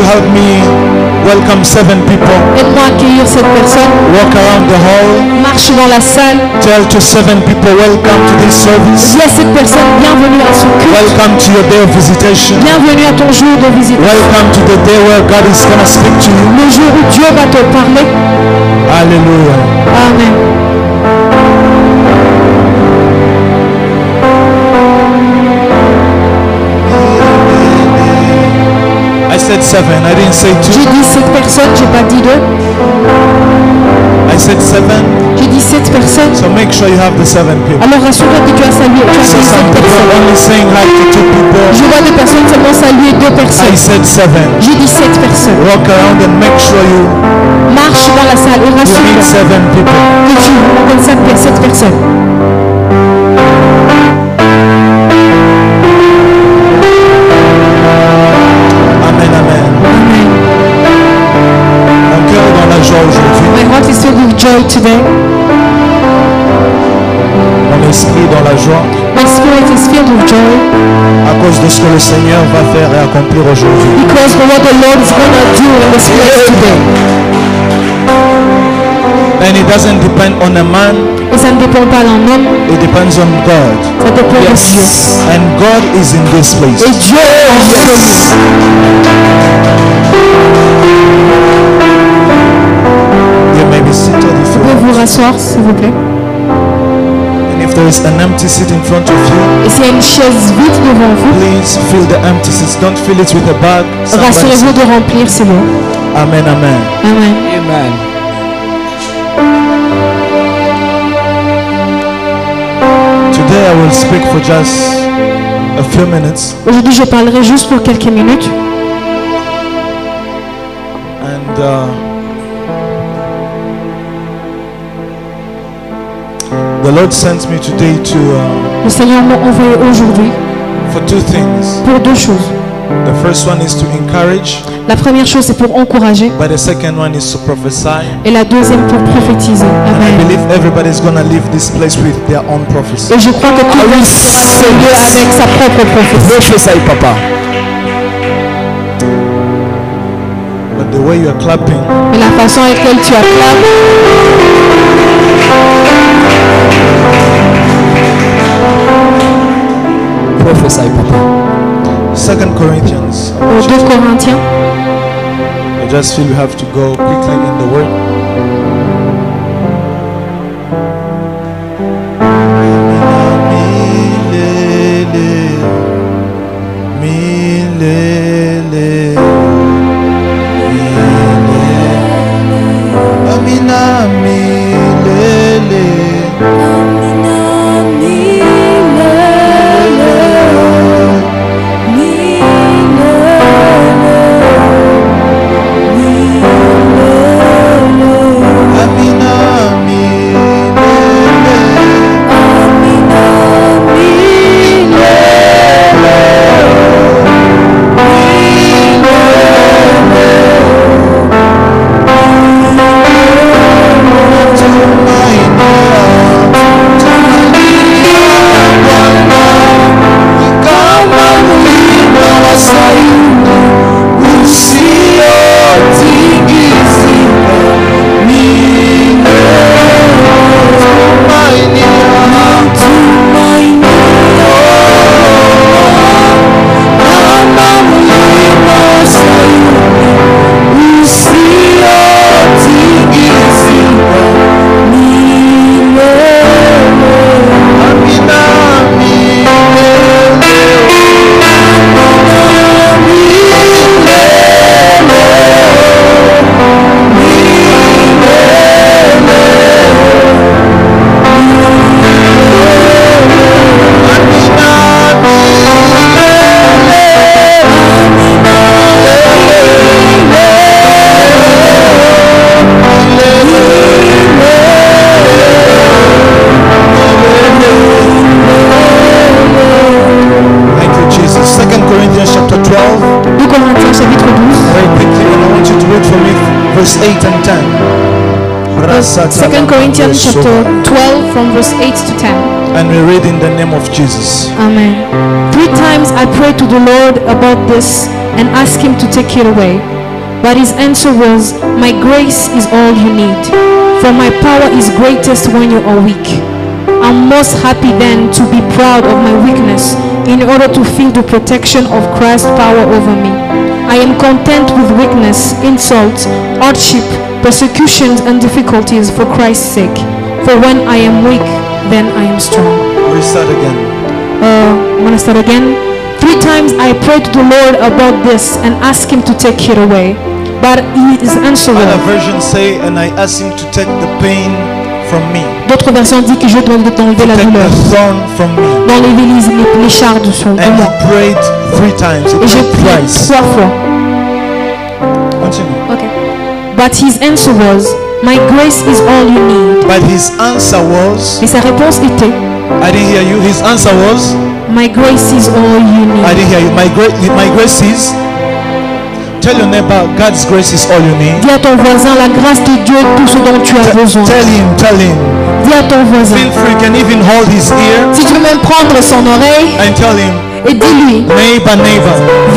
help me welcome 7 people. Aide-moi à accueillir cette personne. Walk around the hall. Marche dans la salle. Tell to 7 people, welcome to this service. Dis à cette personne, bienvenue à ce culte. Welcome to your day of visitation. Bienvenue à ton jour de visite. Welcome to the day where God is going to speak to you. Le jour où Dieu va te parler. Hallelujah. Amen. I said 7, I didn't say 2. J'ai dit 7 personnes, j'ai pas dit 2. I said 7. J'ai dit 7 personnes. So make sure you have the 7 people. Alors rassure-toi que tu as salué, tu as So salué 7 some people personnes. only saying hi to 2 people. Je vois des personnes seulement saluer 2 I personnes. said 7. J'ai dit 7 personnes. Walk around and make sure you Marche dans la salle et meet rassure-toi 7 people. que tu rencontres 7 personnes. Amen, amen. Amen. Mon cœur est dans la joie aujourd'hui. My heart is filled with joy today. Mon esprit est dans la joie My spirit is filled with joy à cause de ce que le Seigneur va faire et accomplir aujourd'hui. because of what the Lord is going to do in this place today. And it doesn't depend on a man, Et ça ne dépend pas d'un homme, it depends on God. ça dépend de Dieu. And God is in this place. Et Dieu est en ce lieu. You may be seated if Vous you pouvez want. vous rasseoir, s'il vous plaît. And if there is an empty seat in front of you, Et s'il y a une chaise vide devant vous, please fill the empty seats. Don't fill it with a bag. Somebody rassurez-vous de remplir, c'est bon. Amen, amen. Amen. Amen. Today I will speak for just a few minutes. Aujourd'hui, je parlerai juste pour quelques minutes. And the Lord sent me today to Le Seigneur m'a envoyé aujourd'hui for 2 things. pour 2 choses. The first one is to encourage, La première chose, c'est pour encourager. but the second one is to prophesy. Et la deuxième, pour prophétiser. And I Amen. believe everybody's gonna leave this place with their own prophecy. Et je crois que tout le monde sera ce lieu avec sa propre prophétie. Prophesy, Papa. But the way you are clapping, Mais la façon avec laquelle tu acclames, Prophesy, Papa. 2 Corinthians. aux 2 Corinthiens, I just feel you have to go quickly in the word. verse 8 and 10. 2 Corinthians chapter 12 from verse 8 to 10. And we read in the name of Jesus. Amen. 3 times I prayed to the Lord about this and asked him to take it away. But his answer was, my grace is all you need, for my power is greatest when you are weak. I'm most happy then to be proud of my weakness in order to feel the protection of Christ's power over me. I am content with weakness, insults, hardship, persecutions and difficulties for Christ's sake. For when I am weak, then I am strong. Restart again. I'm going to start again. 3 times I prayed to the Lord about this and asked him to take it away. But his answer was... Other versions say, and I asked him to take the pain from me. D'autres versions disent que je demande de t'enlever la Take douleur. the thorn from me. D'enlever les charges de And he moi. prayed 3 times. He Et j'ai prayed prié thrice. 3 fois. Continue. Okay. But his answer was, my grace is all you need. But his answer was, Et sa réponse était, I didn't hear you. His answer was, my grace is all you I need. didn't hear you. My grace is, tell your neighbor, God's grace is all you need. Dis à ton voisin, la grâce de Dieu est tout ce dont tu as besoin. Tell him. Dis à ton voisin. Feel free. You can even hold his ear Si tu veux même prendre son oreille and tell him, et dis-lui, neighbor,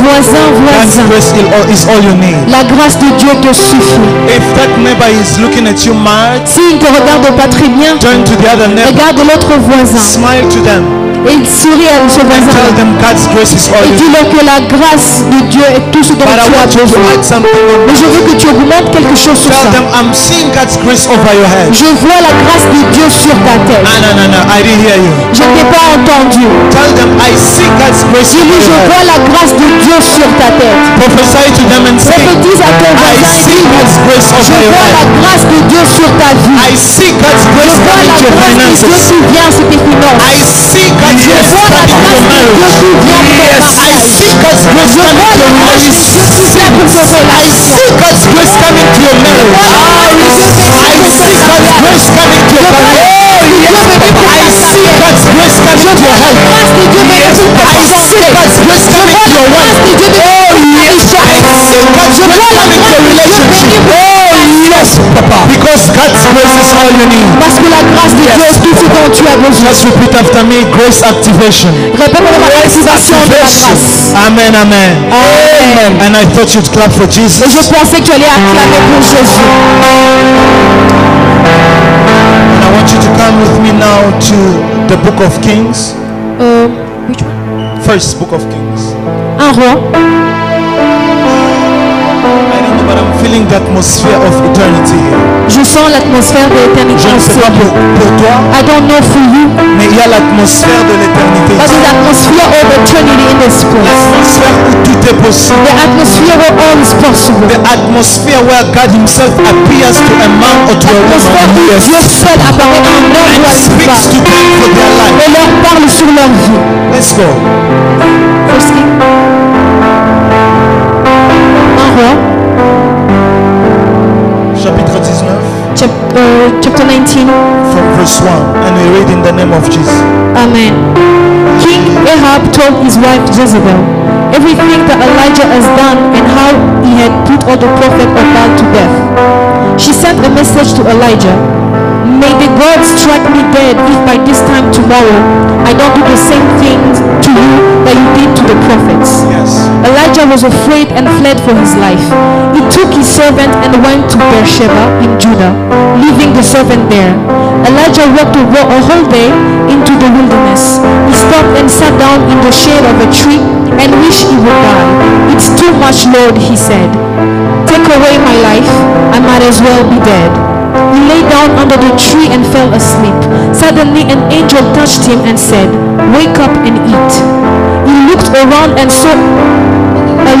voisin, God's voisin, grace is all you need. la grâce de Dieu te suffit. If that neighbor is looking at you mad, S'il ne te regarde pas très bien, turn to the other neighbor, regarde l'autre voisin smile to them, et il sourit à ce and voisin tell them God's grace is all et you need. dis-leur que la grâce de Dieu est tout ce dont But I tu as want you to besoin. add something on Mais je veux que tu augmentes quelque chose sur Tell ça. them I'm seeing God's grace over your head. Je vois la grâce de Dieu sur ta tête. No, I didn't hear you. Je ne t'ai pas entendu. Tell them I see God's grace over Dis-lui, je your vois head. la grâce de Dieu sur ta tête. Prophesy to them and say, Prophétise à ton I voisin et see dis, God's grace je over your vois la head. grâce de Dieu sur ta vie. I see God's Je grace vois coming la to your grâce de Dieu finances. qui vient sur tes finances. I see God's Je grace vois la coming to your grâce de Dieu marriage. qui vient pour ton Yes, I mariage. see God's grace Je coming vois to la your grâce de Dieu relationship. qui vient pour ton I relation. see God's grace coming to your marriage. Voilà, I see God's grace coming to your career. I see God's grace coming to your health. La grâce de Dieu vient Yes, pour ta I see santé. God's grace Je coming vois to la your grâce wife. de Dieu vient pour ta richesse. I see God's Je grace vois la coming to grâce your de Dieu relationship. venir pour Yes, Papa. Because God's grace is all you need. parce que la grâce de Dieu est tout ce dont tu as besoin. Just repeat after me. Grace activation. Répète avec l'activation de la grâce. Amen. Amen. And I thought you'd clap for Et Jesus. je pensais que tu allais acclamer pour Jésus. And I want you to come with me now to the book of Kings. Which one? First book of Kings. Un roi. I don't know, but I'm feeling the atmosphere of eternity here. Je sens l'atmosphère de l'éternité. Je ne sais pas pour toi, I don't know for you, mais il y a l'atmosphère de l'éternité. but the atmosphere of eternity in this place. L'atmosphère où tout est possible. The atmosphere where all is possible. The atmosphere where God himself appears to a man or to a L'atmosphère où woman. Dieu seul apparaît à un homme ou à And une speaks to femme them for their life. et leur parle sur leur vie. Let's go. First King. Un roi. Chapitre 19 Chapter 19. from verse 1. And we read in the name of Jesus. Amen. King Ahab told his wife Jezebel everything that Elijah has done and how he had put all the prophets of Baal to death. She sent a message to Elijah. May the gods strike me dead if by this time tomorrow I don't do the same things to you that you did to the prophets. Yes. Elijah was afraid and fled for his life. He took his servant and went to Beersheba in Judah, leaving the servant there. Elijah walked a whole day into the wilderness. He stopped and sat down in the shade of a tree and wished he would die. It's too much, Lord, he said. Take away my life. I might as well be dead. He lay down under the tree and fell asleep. Suddenly an angel touched him and said, "Wake up and eat." He looked around and saw a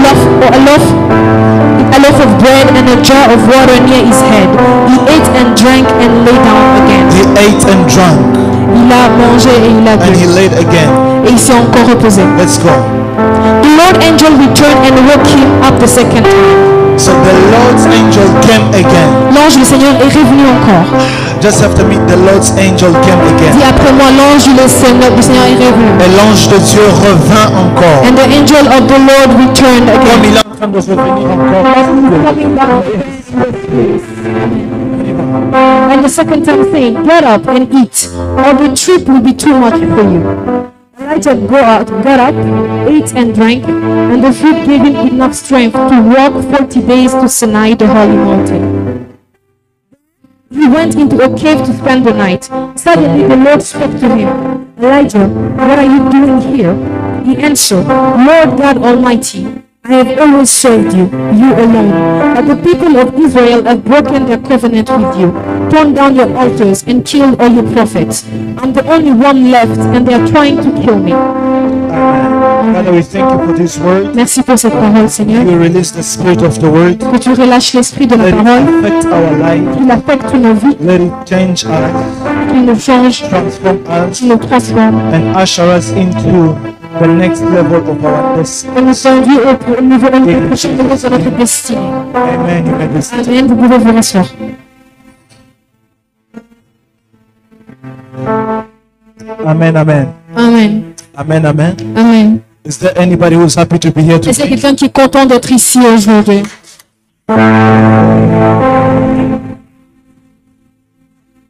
loaf of bread and a jar of water near his head. He ate and drank and lay down again. He ate and drank Il a mangé et il a and he bu. laid again. Et il s'est encore reposé. Let's go. The Lord angel returned and woke him up the second time. So the Lord's angel came again. L'ange du Seigneur est revenu encore. Just after me, the Lord's angel came Dit again. après moi, l'ange du Seigneur est revenu. Et l'ange de Dieu revint encore. And the angel of the Lord returned Comme again. il est en train de revenir encore. Coming back. And the second time saying, "Get up and eat, or the trip will be too much for you." Elijah got up, ate and drank, and the food gave him enough strength to walk 40 days to Sinai, the holy mountain. He went into a cave to spend the night. Suddenly the Lord spoke to him, Elijah, what are you doing here? He answered, Lord God Almighty, I have always served you, you alone. But the people of Israel have broken their covenant with you, torn down your altars, and killed all your prophets. I'm the only one left, and they are trying to kill me. Amen. Father, we thank you for this word. Merci pour cette parole, Seigneur. You release the spirit of the word. Que tu relâches l'esprit de la Let parole, it affect our life. qu'il affecte nos vies, Let it change us, qu'il nous change, transform us, qu'il nous transforme, and usher us into the next level of our destiny. et nous conduit au niveau de prochain niveau de notre destinée. Amen. You may be seated. Amen. Vous pouvez vous rasseoir. Amen. Amen. Amen. Amen. Amen. Amen. Is there anybody who's happy to be here Est-ce qu'il y a today? quelqu'un qui est content d'être ici aujourd'hui?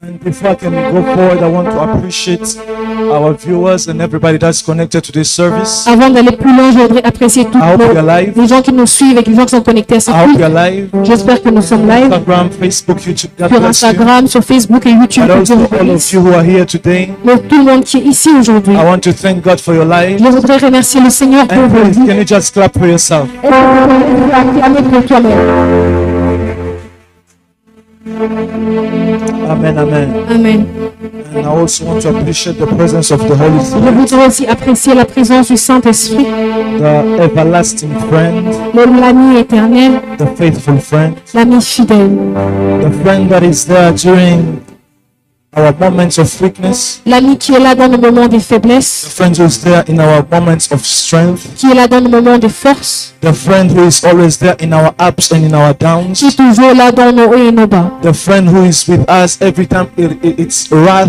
And before I can go forward, I want to appreciate our viewers and everybody that's connected to this service. Avant d'aller plus loin, je voudrais apprécier tous I hope you're live. les gens qui nous suivent et les gens qui sont connectés à ce I hope culte. you're live. J'espère que nous sommes live Instagram, Facebook, YouTube. God sur bless you. Instagram, sur Facebook et YouTube. And Que Dieu also vous all bénisse. of you who are here today. Mais tout le monde qui est ici aujourd'hui, I want to thank God for your life. je voudrais remercier le Seigneur pour And vos please, vies. can you just clap for yourself? Est-ce que tu peux acclamer pour toi-même? Amen, amen. Amen. And I also want to appreciate the presence of the Holy Je Spirit, voudrais aussi apprécier la présence du Saint-Esprit, the everlasting friend, l'ami éternel, the faithful friend, l'ami fidèle, the friend that is there during our moments of weakness, l'ami qui est là dans nos moments de the faiblesse, friend who is there in our moments of strength, qui est là dans nos moments de force, the friend who is always there in our ups and in our qui downs, est toujours là dans nos hauts et nos bas, the friend who is with us every time it's wrath,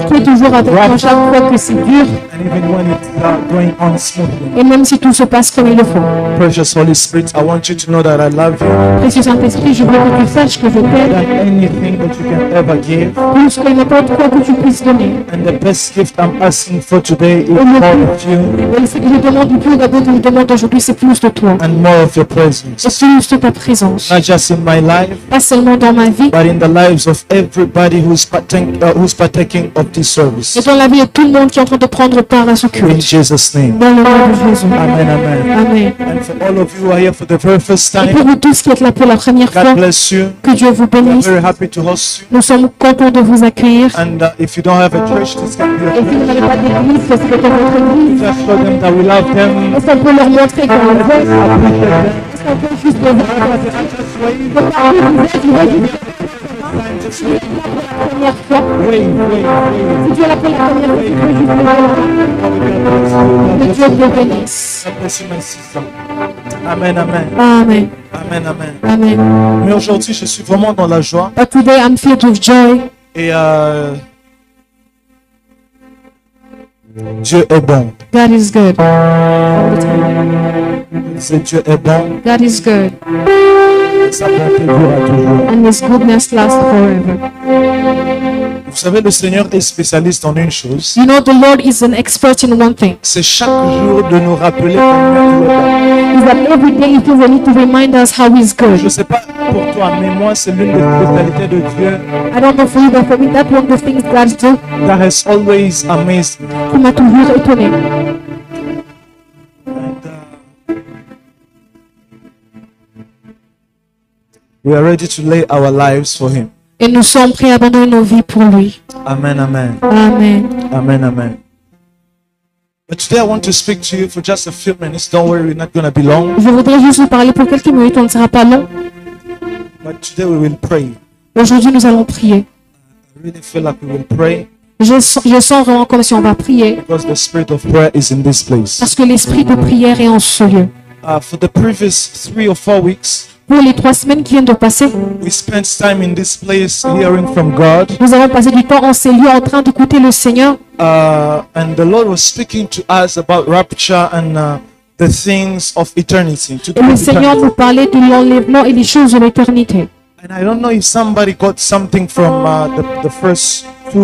qui est toujours avec nous chaque fois que c'est dur, and even when it's going on smoothly. et même si tout se passe comme il le faut. Precious Holy Spirit, I want you to know that I love you Précieux Saint-Esprit, je veux que tu saches que je t'aime, than anything that you can ever give. plus que n'importe quoi que tu puisses donner. And the best gift I'm asking for today is more of you Et ce que je demande le plus d'abord, que je demande aujourd'hui, c'est plus de toi, and more of your presence. et plus de ta présence. Not just in my life, Pas seulement dans ma vie, but in the lives of everybody who's partaking of this service. mais dans la vie de tout le monde qui est en train de prendre part à ce In culte. Jesus' name. Dans le nom de Jésus. Amen, amen. Amen. And for all of you who are here for the very first Et pour time, vous tous qui êtes là pour la première fois, God bless you. que Dieu vous We're bénisse. very happy to host you. Nous sommes contents de vous accueillir. And if you don't have a church, this can be Et a si vous church. n'avez pas d'église, c'est peut-être votre église. Just show them that we love them. Est-ce qu'on peut leur montrer qu'on les aime? Appreciate them. Est-ce qu'on peut juste les aider? De partout où vous êtes, vous êtes Just la première fois. wait, wait, wait. Si Dieu est là pour la première fois, tu peux juste les aider. Que Dieu vous bénisse. God bless you, my sister. Amen, amen. Amen. Amen, amen. Amen. Mais aujourd'hui, je suis vraiment dans la joie. But today I'm filled with joy. Et Dieu est bon. God is good. All the time. C'est Dieu est bon. God is good. Sa bonté durera toujours. And His goodness lasts forever. Vous savez, le Seigneur est spécialiste en une chose. You know, the Lord is an expert in one thing. C'est chaque jour de nous rappeler combien il est bon. Is that every day He feels the need to remind us how He's Je ne good. sais pas pour toi, mais moi, c'est l'une des spécialités de Dieu I don't know for you, but for me, that's one of the things God do that has always amazed me. qui m'a toujours étonné. And, we are ready to lay our lives for Him. Et nous sommes prêts à abandonner nos vies pour lui. Amen, amen. Amen. Amen, amen. But today I want to speak to you for just a few minutes. Don't worry, we're not going to be long. Je voudrais juste vous parler pour quelques minutes, on ne sera pas long. But today we will pray. Aujourd'hui, nous allons prier. I really feel like we will pray Je sens vraiment comme si on va prier because the spirit of prayer is in this place. parce que l'esprit de prière est en ce lieu. For the previous 3 or 4 weeks, Pour les 3 semaines qui viennent de passer, we spent time in this place hearing from God. nous avons passé du temps en ces lieux en train d'écouter le Seigneur. And the Lord was speaking to us about rapture and the things of eternity. To Et le do with Seigneur eternity. nous parlait de l'enlèvement et des choses de l'éternité. And I don't know if somebody got something from the first 3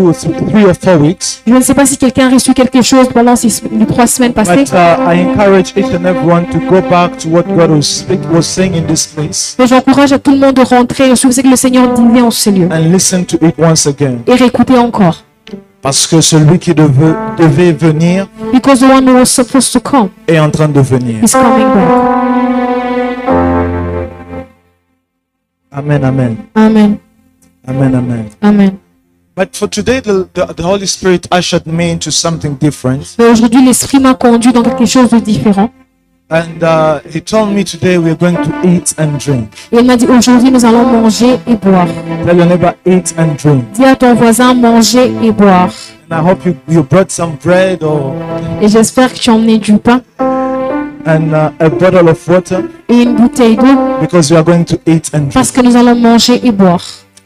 or 4 weeks. Je ne sais pas si quelqu'un a reçu quelque chose pendant les 3 semaines passées. But I encourage each and everyone to go back to what God was saying in this place Mais j'encourage à tout le monde de rentrer sur ce que le Seigneur disait en ce lieu and listen to it once again. et réécouter encore. Parce que celui qui devait venir Because the one who was supposed to come est en train de venir. is coming back. Amen, amen, Amen. amen, amen. Amen. But for today, the Holy Spirit ushered me into something different. Mais aujourd'hui, l'Esprit m'a conduit dans quelque chose de différent. And He told me today we're going to eat and drink. Et il m'a dit, aujourd'hui, nous allons manger et boire. Tell your neighbor, eat and drink. Dis à ton voisin, manger et boire. And I hope you brought some bread Et j'espère que tu as emmené du pain and a bottle of water et une bouteille d'eau because we are going to eat and drink. parce que nous allons manger et boire.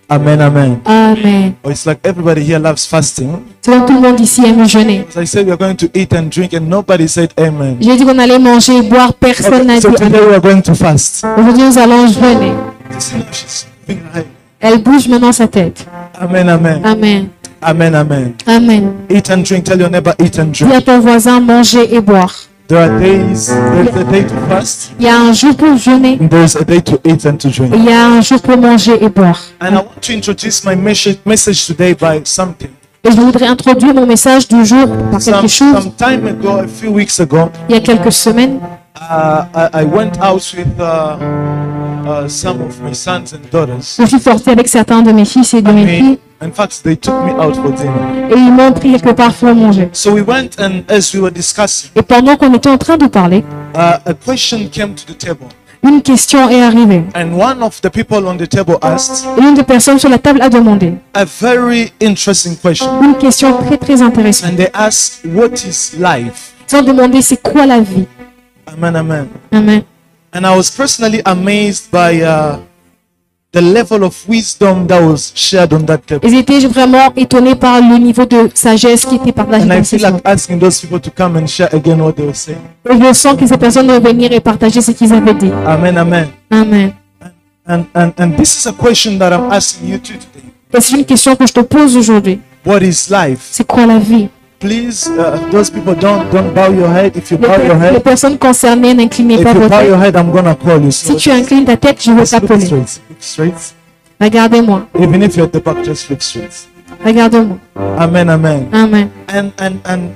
Amen, amen. Amen. Oh, it's like everybody here loves fasting. C'est donc tout le monde ici aime jeûner. As I said, we are going to eat and drink, and nobody said amen. J'ai dit qu'on allait manger et boire, personne n'a Okay, dit so today amen. we are going to fast. Aujourd'hui, nous allons jeûner. Listen, she's moving her head. Elle bouge maintenant sa tête. Amen, amen, Amen. amen, amen. Amen. Eat and drink. Tell your neighbor, eat and Dis à drink. ton voisin, manger et boire. There's a day to fast, Il y a un jour pour jeûner and there's a day to eat and to et drink. il y a un jour pour manger et boire. And I want to introduce my message today by something. Et je voudrais introduire mon message du jour par quelque chose. Some time ago, a few weeks ago, Il y a quelques semaines, I went out with some of my sons and daughters. je suis sortie avec certains de mes fils et de mes filles In fact, they took me out for dinner. et ils m'ont pris quelque part pour manger. So we went, and as we were discussing, Et pendant qu'on était en train de parler, a question came to the table. une question est arrivée. And one of the people on the table asked Et l'une des personnes sur la table a demandé a very interesting question. une question très très intéressante. And they asked, what is life? Ils ont demandé c'est quoi la vie. Amen, amen. Amen. And I was personally amazed by the level of wisdom that was shared on that table. Ils étaient vraiment étonnés par le niveau de sagesse qui était partagé And I dans feel ces like gens. asking those people to come and share again what they were saying. Et je sens que ces personnes doivent venir et partager ce qu'ils avaient dit. Amen, amen. Amen. And this is a question that I'm asking you too today. Et c'est une question que je te pose aujourd'hui. What is life? C'est quoi la vie? Please, those people, don't bow your head. If you Les, bow your les head, personnes concernées, n'inclinez if pas you vos bow your têtes. head, I'm gonna call you. Si So tu inclines ta tête, je vais just look t'appeler. straight. Look straight. Regardez-moi. Even if you're at the back, just look straight. Regarde-moi. Amen, amen. Amen.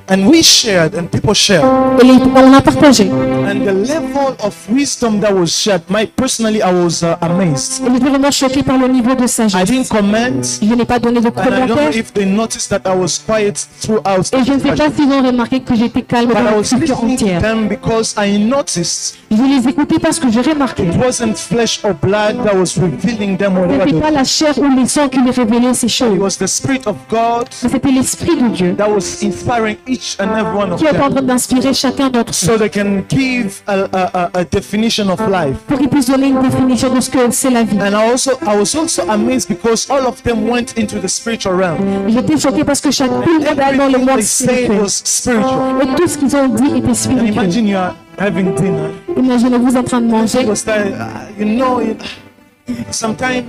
And we shared, and people shared. Et on a partagé. And the level of wisdom that was shared, personally, I was amazed. Et j'étais vraiment choquée par le niveau de I sagesse. didn't comment, Je n'ai pas donné de and I don't know commentaires. if they noticed that I was quiet throughout the Et je ne sais pas discussion. s'ils ont remarqué que j'étais calme But dans I la was culture listening to entière. them because I noticed Je les écoutais parce que j'ai remarqué. it wasn't flesh or blood that was revealing them Ce whatever n'était pas they la chair ou les sangs qui lui révélaient ces It choses. was the Spirit of God Mais c'était l'Esprit de Dieu that was inspiring each and every one of qui est en train them d'inspirer chacun d'entre eux so they can give a definition of life. pour qu'ils puissent donner une définition de ce que c'est la vie. And I was also amazed because all of them went into the spiritual realm. J'étais choquée parce que tout le monde allait dans le Everything monde they said spirituel. was spiritual. Et tout ce qu'ils ont dit était And spirituel. imagine you are having dinner. Imaginez-vous en train de manger. It was that, sometimes,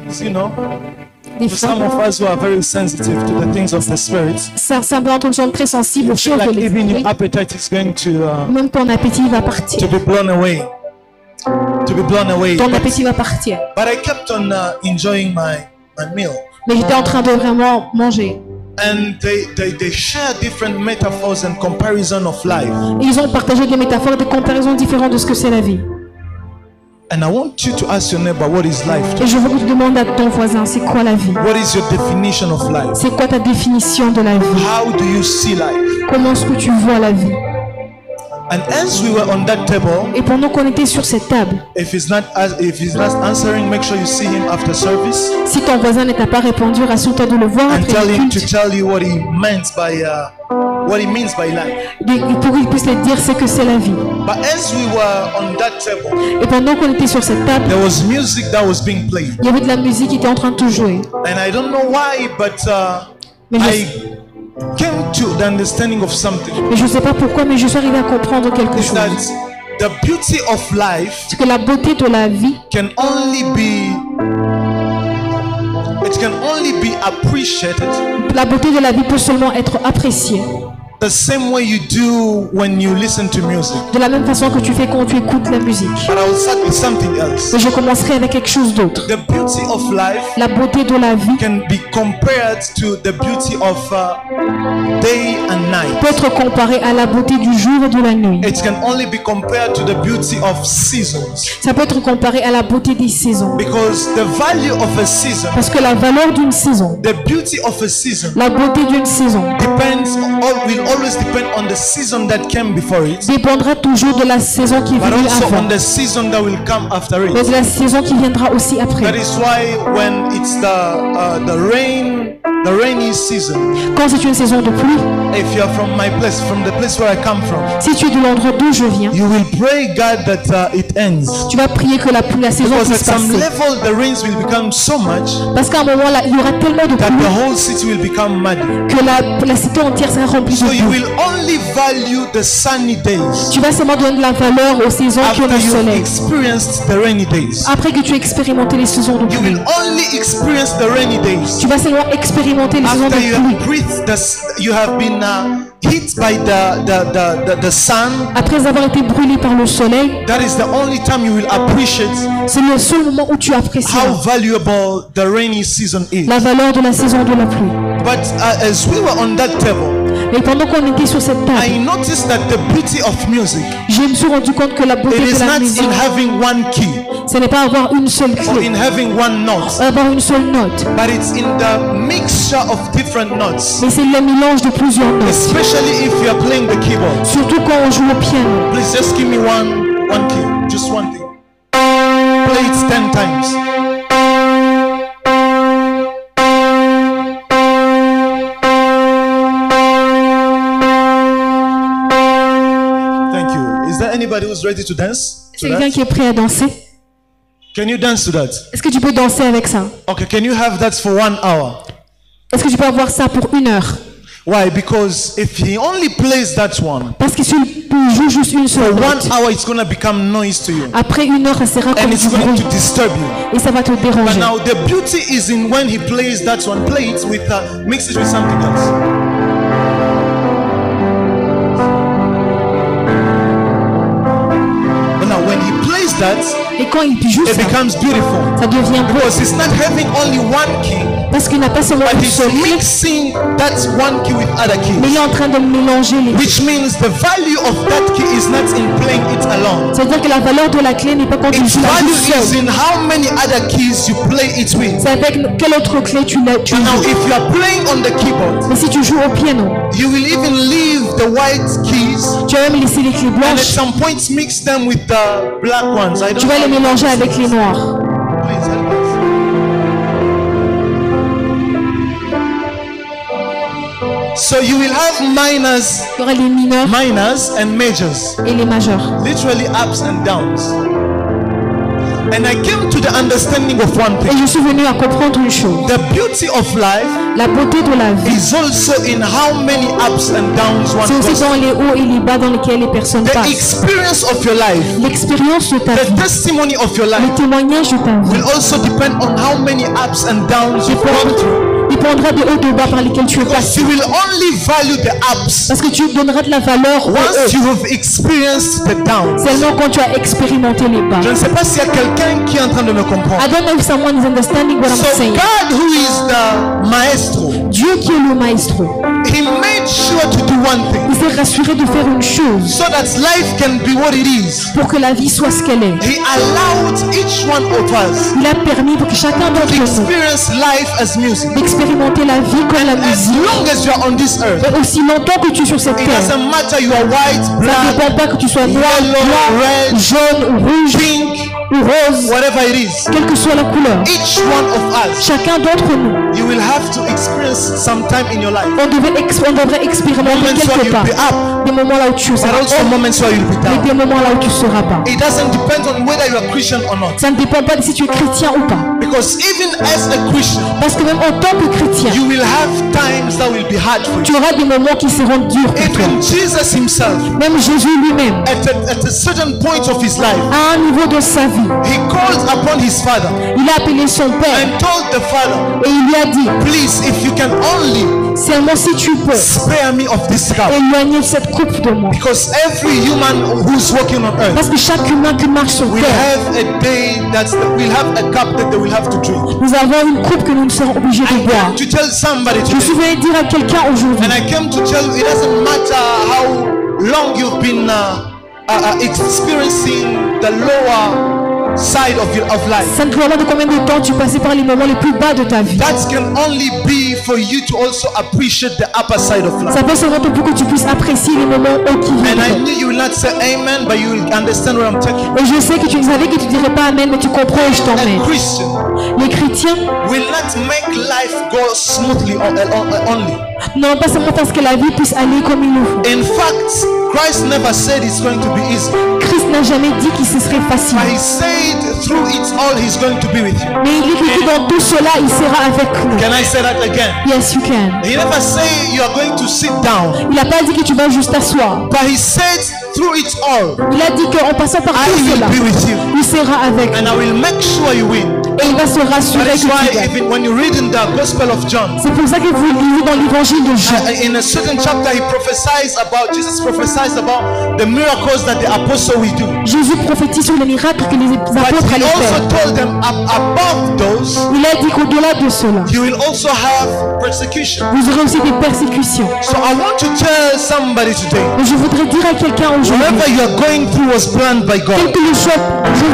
Des for some fois, of us who are very sensitive to the things of the Spirit, ça peut être une chose très sensible aux feel choses de like even your l'esprit. appetite is going Même ton appétit va partir. to be blown away. To be blown away. Ton appétit va partir. But I kept on enjoying my meal. Mais j'étais en train de vraiment manger. And they share different metaphors and comparison of life. Et ils ont partagé des métaphores, des comparaisons différentes de ce que c'est la vie. And I want you to ask your neighbor, what is life? Et je veux que tu demandes à ton voisin, c'est quoi la vie? What is your definition of life? C'est quoi ta définition de la vie? How do you see life? Comment est-ce que tu vois la vie? And as we were on that table, Et pendant qu'on était sur cette table, if he's not answering, make sure you see him after service si ton voisin ne t'a pas répondu, rassure-toi de le voir and après tell le him to culte. tell you what he means by life. Pour qu'il puisse te dire ce que c'est la vie. But as we were on that table, Et pendant qu'on était sur cette table, there was music that was being played. il y avait de la musique qui était en train de tout jouer. And I don't know why, but Mais I came to the understanding of something. je ne sais pas pourquoi, mais je suis arrivé à comprendre quelque Is that chose. the beauty of life C'est que la beauté de la vie can only be It can only be appreciated La beauté de la vie peut seulement être appréciée the same way you do when you listen to music. de la même façon que tu fais quand tu écoutes la musique. But I will start with something else. Mais je commencerai avec quelque chose d'autre. The beauty of life La beauté de la vie can be compared to the beauty of day and night. peut être comparée à la beauté du jour et de la nuit. It can only be compared to the beauty of seasons. Ça peut être comparé à la beauté des saisons. Because the value of a season, Parce que la valeur d'une saison, the beauty of a season la beauté d'une saison will always depend on the season that came before it, dépendra toujours de la saison qui est but venue also avant, on the season that will come after mais it. de la saison qui viendra aussi That après. is why when it's the rainy season, Quand c'est une saison de pluie, if you are from the place where I come from, si tu es de l'endroit d'où je viens, you will pray God that it ends. tu vas prier que la saison Because at puisse some passer. level the rains will become so much Parce qu'à un moment là, il y aura tellement de that pluie the whole city will become muddy. que la cité entière sera remplie de So you pluie. will only value the sunny days Tu vas seulement donner de la valeur aux saisons qui ont after le you've soleil. experienced the rainy days. Après que tu aies expérimenté les saisons de You pluie, will only experience the rainy days tu vas seulement expérimenter les saisons de after you pluie. have breathed you have been hit by the sun. Après avoir été brûlé par le soleil, That is the only time you will appreciate c'est le seul moment où tu apprécies how valuable the rainy season is. la valeur de la saison de la pluie. But as we were on that table, Et pendant qu'on était sur cette table, I noticed that the beauty of music, je me suis rendu compte que la beauté it is de la not musique, in having one key ce n'est pas avoir une seule or clé, in having one note, avoir une seule note, but it's in the mixture of different notes. mais c'est le mélange de plusieurs notes. Especially if you are playing the keyboard. Surtout quand on joue au piano. Please just give me one key, just one thing. Play it 10 times. Thank you. Is there anybody who's ready to dance? C'est quelqu'un qui est prêt à danser. Can you dance to that? Est-ce que tu peux danser avec ça? Okay, can you have that for 1 hour? Est-ce que tu peux avoir ça pour 1 heure? Why? Because if he only plays that one, Parce que si tu joues juste une for seule 1 note, hour it's going to become noise to you. après 1 heure, ça sera And comme it's du going bruit to disturb you. et ça va te But déranger. now the beauty is in when he plays that one, play it with, mix it with something else. But now when he plays that, Et quand il joue it ça, becomes beautiful. ça devient beau. Because he's not having only one key, Parce qu'il n'a pas seulement but une he's seule clé, mixing that one key with other mais il keys. est en train de mélanger les. Which means the value of that key is not in playing it alone. C'est-à-dire que la valeur de la clé n'est pas quand tu Its joues la value joue is seule. in how many other keys you play it with. C'est avec quelle autre clé tu Now joues. if you are playing on the keyboard, Mais si tu joues au piano, you will even leave the white keys tu vas même laisser les clés and at blanches, some point mix them with the black ones. I don't tu vas les know. mélanger avec les noirs. Please help us. So you will have minors Il y aura les mineurs and majors, et les majeurs. literally ups and downs. And I came to the understanding of one Et thing. je suis venu à comprendre une chose. The beauty of life La beauté de la vie, is also in how many ups and downs one c'est aussi goes. dans les hauts et les bas dans lesquels les personnes The passent. experience of your life, L'expérience de ta the vie, testimony of your le life témoignage de ta vie will also depend on how many ups and downs you've gone through. dépendra des hauts et des bas par lesquels tu es Because passé. you will only value the ups Parce que tu donneras de la valeur aux once hauts, you have experienced the downs. seulement quand tu as expérimenté les bas. Je ne sais pas s'il y a quelqu'un qui est en train de me comprendre. I don't know if someone is understanding what I'm So saying. God, who is the maestro, Dieu qui est le maestro, he made sure to do one thing il s'est rassuré de faire une chose so that life can be what it is. pour que la vie soit ce qu'elle est. He allowed each one of us Il a permis pour que chacun to d'entre nous experience life as music. d'expérimenter la vie comme la As musique. long as you are on this earth, Et aussi longtemps que tu es sur cette it terre, doesn't matter you are white, ça ne black, dépend pas que tu sois noir, yellow, blanc, red, jaune ou rouge pink, ou rose, whatever it is. quelle que soit la couleur. Each one of us, Chacun d'entre nous, you will have to experience some time in your life. on devrait expérimenter Moments where quelque you'll part be up, des moments là où tu but seras also haut moments where you'll be et down. des moments là où tu seras bas. It doesn't depend on whether you are Christian or not. Ça ne dépend pas de si tu es chrétien ou pas. Because even as a Christian, Parce que même en tant que chrétien, you will have times that will be hard for you. tu auras des moments qui seront durs pour toi. Even Jesus himself, Même Jésus lui-même, at a certain point of his life, à un niveau de sa vie, he called upon his father il a appelé son père and told the father, et il lui a dit, please, if you can only seulement si tu peux, spare me of this cup. éloigner cette coupe de moi. Because every human who's walking on earth Parce que chaque humain qui marche sur will terre, have a day will have a cup that they will have to drink. nous avons une coupe que nous serons obligés de I boire. came to tell somebody Je suis today, venu dire à quelqu'un aujourd'hui, and I came to tell you, it doesn't matter how long you've been experiencing the lower side of life. ça ne dépend pas de combien de temps tu passais par les moments les plus bas de ta vie. That can only be for you to also appreciate the upper side of life. Ça peut seulement pour que tu puisses apprécier les moments hauts qui And I viennent. knew you will not say amen, but you will understand where I'm taking. Et je sais que tu savais que tu dirais pas amen, mais tu comprends où je A t'emmène. Christian Les chrétiens, will not make life go smoothly only. non pas seulement parce que la vie puisse aller comme il le faut. In fact, Christ never said it's going to be easy. Christ n'a jamais dit que ce serait facile. But he said through it all he's going to be with you. Mais il dit que dans tout cela, il sera avec nous. Can I say that again? Yes, you can. He never said you are going to sit down. Il n'a pas dit que tu vas juste t'asseoir. But he said through it all, Il a dit qu'en passant par I tout will cela, be with you. il sera avec nous. And I will make sure you win. Et il va se rassurer That que is tu why gagnes. even when you read in the Gospel of John, C'est pour ça que vous lisez dans l'évangile de Jean. in a certain chapter Jesus prophesies about the miracles that the apostle will do. Jésus prophétise sur les miracles que les But apôtres he allaient also faire. told them above those, Il a dit qu'au-delà de cela, you will also have persecution. vous aurez aussi des persécutions. So I want to tell somebody today, Mais je voudrais dire à quelqu'un aujourd'hui, whatever you are going through was planned by quel God. que le choix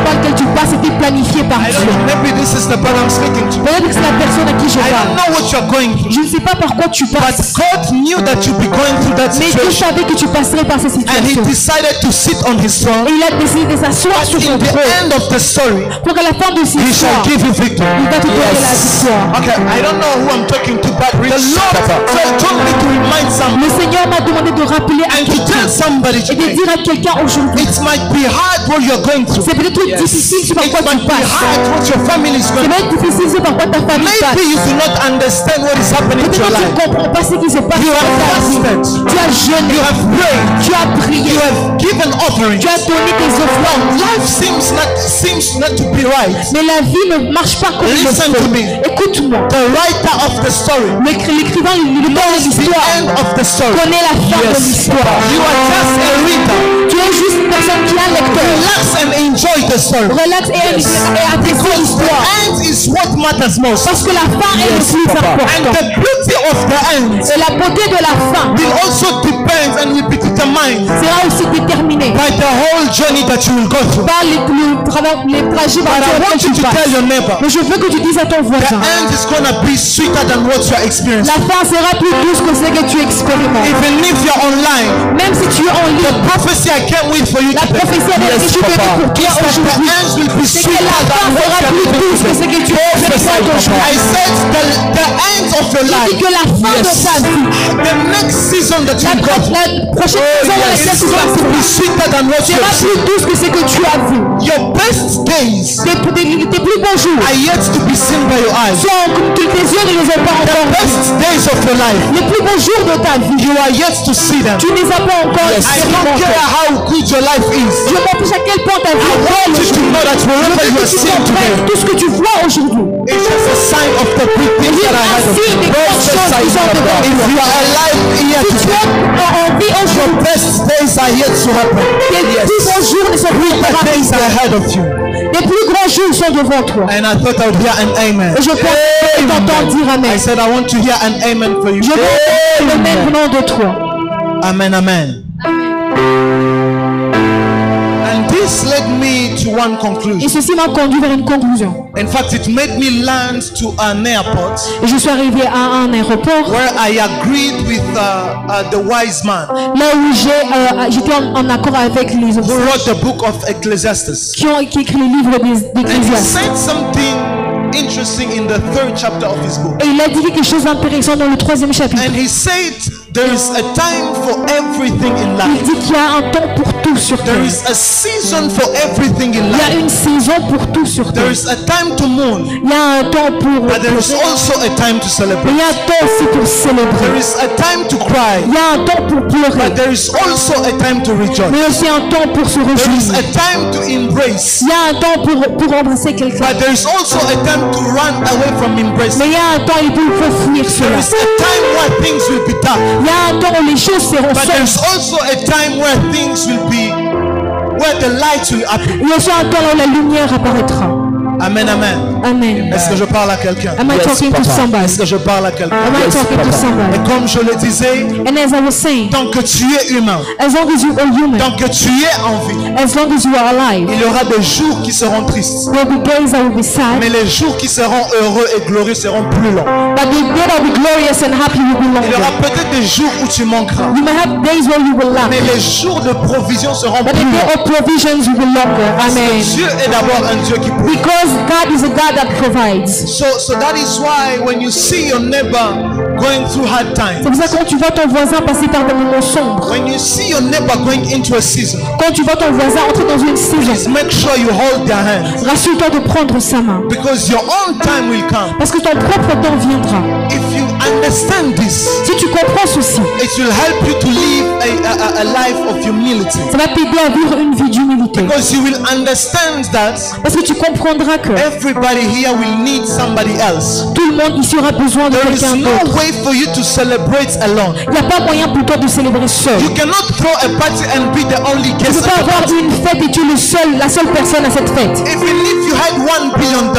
par lequel tu passes était planifié par I Dieu. don't know, maybe this is the person I'm speaking to. Peut-être que c'est la personne à qui je I don't parle. know what you're going through. Je ne sais pas par quoi tu But passes. God knew that you'd be going through that Mais Dieu situation. savait que tu passerais par cette And he situation. decided to sit on his throne. Et il a décidé de s'asseoir sur son In the trône. end of the story, Pour qu'à la fin de cette he shall histoire, give you victory. il va te donner la victoire. Okay, I don't know who I'm talking to, but the Lord told me to remind somebody Le Seigneur m'a demandé de rappeler à and to quelqu'un tell somebody et de today. dire à quelqu'un aujourd'hui. It might be hard what you're going through. C'est peut-être difficile ce par It quoi tu might be passes. hard what your family is C'est going through. peut-être difficile ce par quoi ta famille passe. Maybe you do not understand what is happening to Peut-être your que tu life. ne comprends pas ce qui se passe You dans have ta vie. fasted. Tu as jeûné, You have prayed. tu as prié, You have given offerings. tu as donné tes offrandes. Life seems not to be right. Mais la vie ne marche pas comme il le Listen to faut. me. Écoute-moi. The writer of the story L'écrivain, le père de knows the l'histoire end of the story. connaît la fin de l'histoire. You are just a reader. Tu es juste une personne qui a un lecteur. Relax and enjoy the story. Relax et apprécie The l'histoire. end is what matters most. Parce que la fin est le plus And important. the beauty of the end Et la beauté de la fin will also depend and will be determined sera aussi déterminée by the whole journey that you will go through. par les trajets But I par want lesquels you tu to tell passes. your neighbor, Mais je veux que tu dises à ton the voisin, end is going to be sweeter than what you are experiencing. la fin sera plus douce que ce que tu expérimentes. Even if you're online, Même si tu es en the ligne, prophecy I can't wait for you la today prophétie avec laquelle je veux pour toi is that the aujourd'hui, end will be c'est que sweeter la fin than what sera you are plus douce que ce experiencing. que tu expérimentes I aujourd'hui. said the end of your Je dis life, que la fin de ta vie, the next season that you la go through, prochaine saison dans laquelle is tu vas going to be sweeter than what you sera have plus seen. douce que ce que tu as vu. Your best days Tes plus beaux jours are yet to be seen by your eyes. tes yeux ne les ont pas The encore vus. best days of your life, Les plus beaux jours de ta vie, you are yet to see them. tu ne les as pas encore I don't expérimentés. care how good your life is. Je m'en fiche à quel point ta vie I est want belle you to aujourd'hui. know that wherever you Que are tu seeing comprennes today, tout ce que tu vois aujourd'hui. it's just a sign of the good things that I had of Ainsi, you. des grandes choses qui sont devant If toi. you are alive here Si tu today, es en vie your aujourd'hui, best days are yet to happen. tes plus beaux jours ne sont plus The days are arrivés. ahead of you. Les plus grands jours sont devant toi. And I thought I would hear an amen. Et je pense que t'entends dire I amen. said I want to hear an amen for you. Je veux le même venant de toi. Amen, amen. And this led me to one Et conclusion. ceci m'a conduit vers une conclusion. In fact, it made me land to an airport Et je suis arrivé à un aéroport where I agreed with the wise man là où j'étais en accord avec les who autres wrote the book of Ecclesiastes. qui écrit le livre And he d'Ecclésiaste. said something interesting in the 3rd chapter of his book. Et il a dit quelque chose d'intéressant dans le 3e chapitre. And he said There is a time for everything in Il life. dit qu'il y a un temps pour tout sur terre. There is a season for everything in Il y a life. une saison pour tout sur terre. There is a time to mourn, Il y a un temps pour but there is pleurer. also a time to Mais il celebrate. y a un temps aussi pour There célébrer. is a time to cry, Il y a un temps pour pleurer. but there is also a time to rejoice. Mais aussi un temps pour se There is réjouir. a time to embrace, Il y a un temps pour embrasser quelqu'un. but there is also a time to run away from embracing. Mais il y a un temps où il faut fuir There cela. is a time where things will be tough, Il y a un temps où les choses seront but there is sombres. also a time where things will be, where the light will appear. Il y a aussi un temps où la lumière apparaîtra. Amen, amen. Amen. Est-ce que je parle à quelqu'un? Am I Yes, talking to Papa. somebody? Est-ce que je parle à quelqu'un? Am I Yes, talking to Papa. somebody? Et comme je le disais, And as I was saying, tant que tu es humain, as long as you are human, tant que tu es en vie, as long as you are alive, il y aura des jours qui seront tristes, there will be days that will be sad, mais les jours qui seront heureux et glorieux seront plus longs. but the day that will be glorious and happy will be Il y aura longer. peut-être des jours où tu manqueras, You may have days where you will lack, mais les jours de provision seront but the plus day longs. of provisions will be longer. Amen. Dieu est d'abord un Dieu qui provient. Because God is a God that provides. So that is why when you see your neighbor going through hard times, C'est pour ça que quand tu vois ton voisin passer par des moments sombres, when you see your neighbor going into a season, quand tu vois ton voisin entrer dans une saison, please make sure you hold their hands, rassure-toi de prendre sa main. because your own time will come. Parce que ton propre temps viendra. If you understand this, Si tu comprends ceci, it will help you to live a life of humility, ça va t'aider à vivre une vie d'humilité. because you will understand that Parce que tu comprendras que everybody here will need somebody else. tout le monde ici aura besoin de There is quelqu'un no d'autre. way for you to celebrate alone. Il n'y a pas moyen pour toi de célébrer seul. You cannot throw a party and be the only Tu ne guest peux pas at the avoir party. une fête et tu es la seule personne à cette fête. Even if you had $1 billion,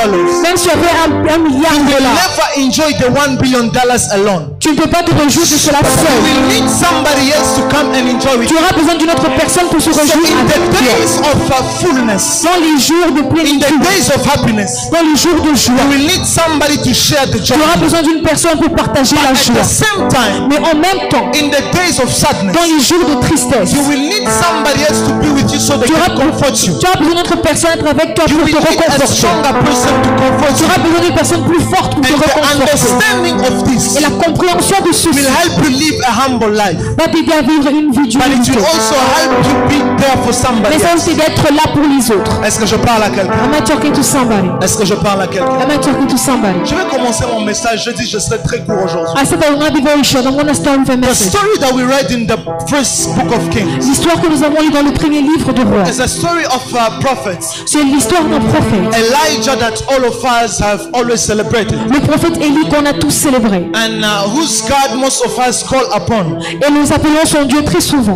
Même si tu avais un milliard you de will dollars, never enjoy the $1 billion alone. tu ne peux pas te réjouir de cela You seul. will need somebody else to come and enjoy with Tu you. auras besoin d'une autre personne pour se So réjouir in avec the toi. days of fullness, Dans les jours de in the plénitude, days of happiness, dans les jours de you joie, will need somebody to share the joy. tu auras besoin d'une personne pour partager la At the joie. same time, Mais en même temps, in the days of sadness, dans les jours de tristesse, you will need somebody else to be with you so they tu auras, can comfort you. tu auras besoin d'une autre personne à être avec toi You pour will te need a réconforter. stronger person to comfort Tu you. auras besoin d'une personne plus forte pour te And the réconforter. understanding of this Et la compréhension de ceci will help you live a humble life. va t'aider à vivre une vie But it d'humilité. will also help you be there for somebody Mais ça else. aussi d'être là pour les autres. Est-ce que je parle à quelqu'un? Am I talking to somebody? Est-ce que je parle à quelqu'un? Am I talking to somebody? Je vais commencer mon message. Je dis je serai très court aujourd'hui. I said I will not be very short. I'm going to start with a The message. story that we read in the first book of Kings L'histoire que nous avons lue dans le premier livre de Roi, is a story of prophets. c'est l'histoire d'un prophète. Elijah that all of us have always celebrated. Le prophète Élie qu'on a tous célébré. And whose God most of us call upon. Et nous appelons son Dieu très souvent.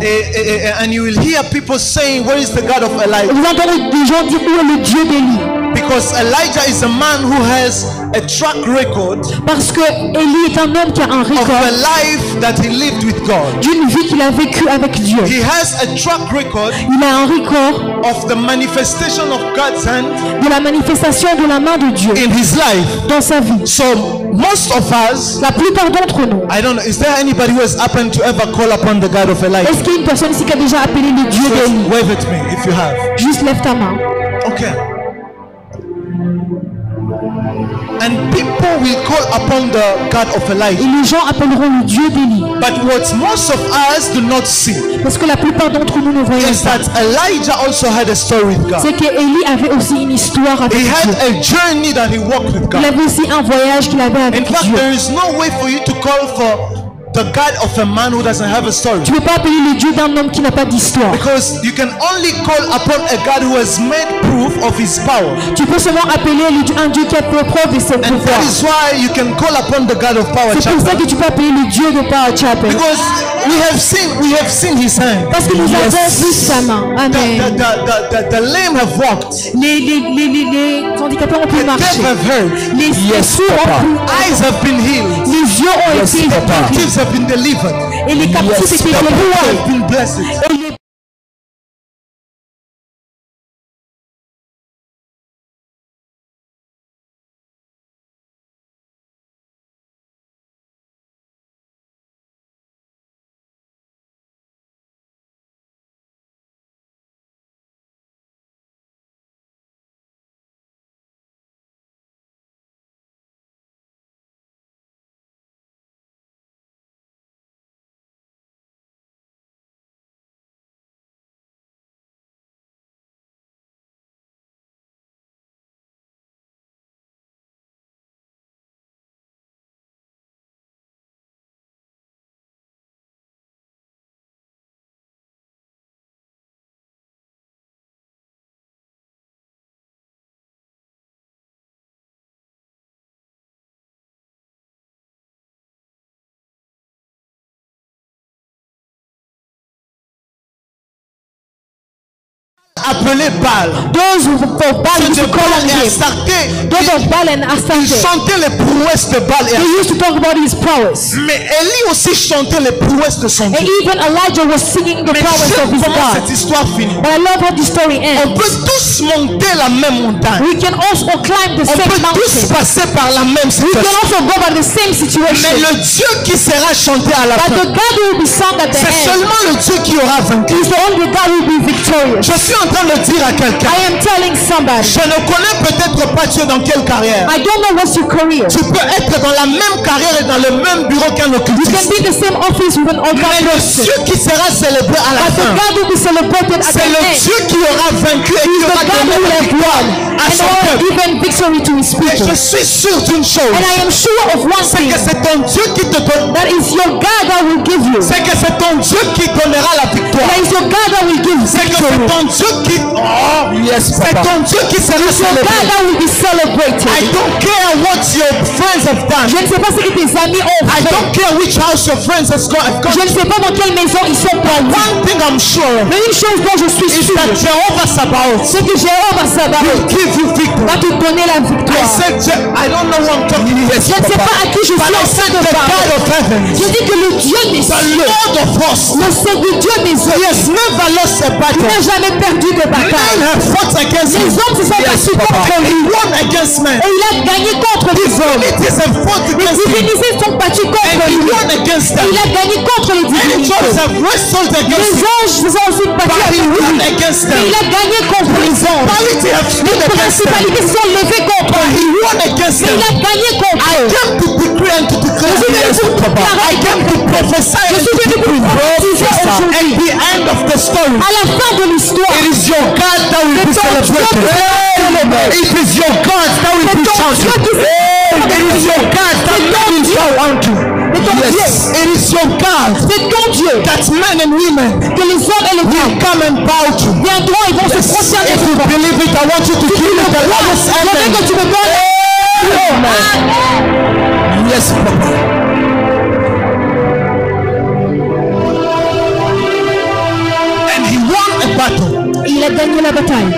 And you will hear people saying, where is the God of Et Elijah? vous entendez des gens dire où est le Dieu d'Élie. Because Elijah is a man who has a track record Parce que Élie est un homme qui a un of record a life that he lived with God. d'une vie qu'il a vécue avec Dieu. He has a track record Il a un record of the manifestation of God's hand de la manifestation de la main de Dieu in his life. dans sa vie. So most of us, La plupart d'entre nous. I don't know, is there anybody who has happened to ever call upon the God of Elijah? Est-ce qu'il y a une personne ici qui a déjà appelé le Dieu d'Élie? Just wave at me if you have. Juste lève ta main. Okay. And people will call upon the God of Et Elijah. les gens appelleront le Dieu d'Élie. But what most of us do not see Parce que la plupart d'entre nous ne voyons is pas. that Elijah also had a story with God. C'est qu'Élie avait aussi une histoire avec He Dieu. had a journey that he walked with Il God. avait aussi un voyage qu'il avait In avec fact, Dieu. there is no way for you to call for the God of a man who doesn't have a story. Tu ne peux pas appeler le Dieu d'un homme qui n'a pas d'histoire. Because you can only call upon a God who has made proof of his power. Tu peux seulement appeler un Dieu qui a fait preuve de ses And that pouvoirs. is why you can call upon the God of Power C'est pour ça Chapel. que tu peux appeler le Dieu de Power Chapel. Because we have seen his hand. Parce que nous avons vu sa main. Amen. The lame have walked. Les handicapés ont pu The deaf marcher. have heard. Les sourds ont Papa. pu. Eyes have been healed. Les yeux ont Yes, été Papa. guéris. Captives have been delivered. Et les captifs Yes, étaient Papa. Who délivrés. have been blessed. Et les appelé Baal. Those who for Baal Ceux used de to call Baal on et him. Astarté, Those of Baal and ils Astarte. chantaient les prouesses de Baal et They Astarté. used to talk about his prowess. Mais Élie aussi chantait les prouesses de son And Dieu. even Elijah was singing the Mais prowess of j'aime his comment God. cette histoire finit. But I love how the story On ends. peut tous monter la même montagne. We can also climb the On same peut tous mountain. passer par la même We can situation. also go by the same Mais situation. le Dieu qui sera chanté à la But fin, the God who will be sung at the c'est end seulement le Dieu qui aura vaincu. is the only God who will be victorious. Je suis en train de dire à quelqu'un, I am telling somebody, je ne connais peut-être pas Dieu dans quelle carrière. I don't know what's your career. Tu peux être dans la même carrière et dans le même bureau qu'un You can occultiste. be in the same office with an Mais organ le person. Dieu qui sera célébré à la But the fin, God will be celebrated at the c'est le end. Dieu qui aura vaincu et qui The aura God donné who will la have victoire won à and son all peuple. given victory to his Et people. je suis sûr d'une chose, And I am sure of one c'est thing, que c'est ton Dieu qui te donne, that is your God that will give you. c'est que c'est ton Dieu qui donnera la victoire. That is your God that will give C'est que victory. c'est ton Dieu qui, c'est ton Dieu qui sera Your God célébré. that will be celebrated. I don't care what your friends have done. Je ne sais pas ce que tes amis ont I fait. don't care which house your friends have gone. Je ne sais pas dans quelle maison ils sont But partis. one thing I'm sure of Mais une chose dont je suis is sûr, that Jehovah Sabaoth c'est que Jéhovah will Sabaoth give you victory. va te donner la I victoire. said, I don't know who I'm talking to. Je ne sais pas à qui je suis But I en said train de the God parler. of heaven, Je dis que le Dieu des the cieux, Lord of hosts, le Seigneur Dieu des he cieux, has never lost a battle. n'a jamais perdu de Men bataille. have fought against Les him. hommes se sont battus contre He lui won against men. et il a gagné contre les hommes. Divinities have fought Les against him. divinités sont battues And contre he lui. won against them. Il a gagné contre les Angels divinités. have wrestled against Les him. anges se sont aussi battus But he avec won lui. against Mais them. il a gagné contre les anges. Principality have Les stood against them. principalités se sont levées contre But lui. he won against Mais them. il a gagné contre I eux. came to decree and to declare. Je suis venu pour I déclarer, came to prophesy je and suis to venu pour decree. prophétiser At aujourd'hui. the end of the story, À la fin de l'histoire, it is your God that will be c'est ton Dieu celebrated. qui célèbre. It is your God that will be C'est ton Dieu shouted. qui célèbre. It is your God that men will bow unto. C'est ton Dieu. Yes, it is your God C'est ton Dieu that men and women que les hommes et les will femmes come and bow to. viendront et vont se prosterner If you devant. believe it, I want you to give it the loudest Je veux amen. que tu me donnes. Amen. Yes, Papa. And he won a battle. Il a gagné la bataille.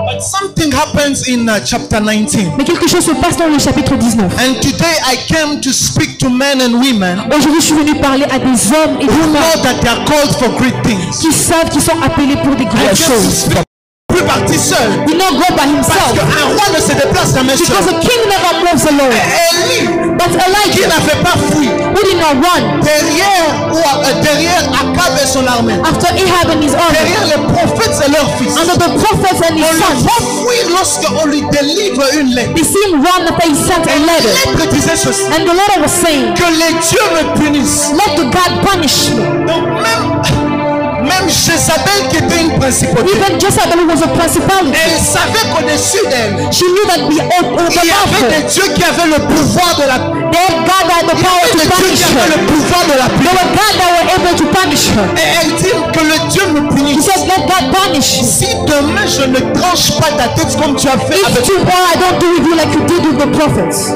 But something happens in chapter 19. Mais quelque chose se passe dans le chapitre 19. And today I came to speak to men and women Aujourd'hui, je suis venu parler à des hommes et des who know femmes that they are called for great things. qui savent qu'ils sont appelés pour des I grandes came to choses. speak plus parti seul. He not go by Parce himself qu'un roi ne se déplace jamais seul. because a king never moves alone. Élie, But qui Elijah, n'avait pas fui who did not run derrière Akab et son armée, after Ahab and his army, derrière les prophètes et leurs fils, under the prophets and his on le sons, voit fuir lorsqu'on lui délivre une lettre. they see him run after he sent Et a la letter. lettre disait ceci: And the letter was saying, que les dieux me punissent. let the God punish me. Donc même Jézabel qui était une principauté, Even Jezebel, who was a principality, elle savait qu'au-dessus d'elle, she knew that il y avait des dieux qui avaient le pouvoir de la their God had the power to des dieux punish qui avaient her. le pouvoir de la There pluie. were God that were able to punish her. Et elle dit que le Dieu me He punisse. said, let God punish you. Si demain je ne tranche pas ta tête comme tu as fait If avec, tomorrow I don't do with you like you did with the prophets.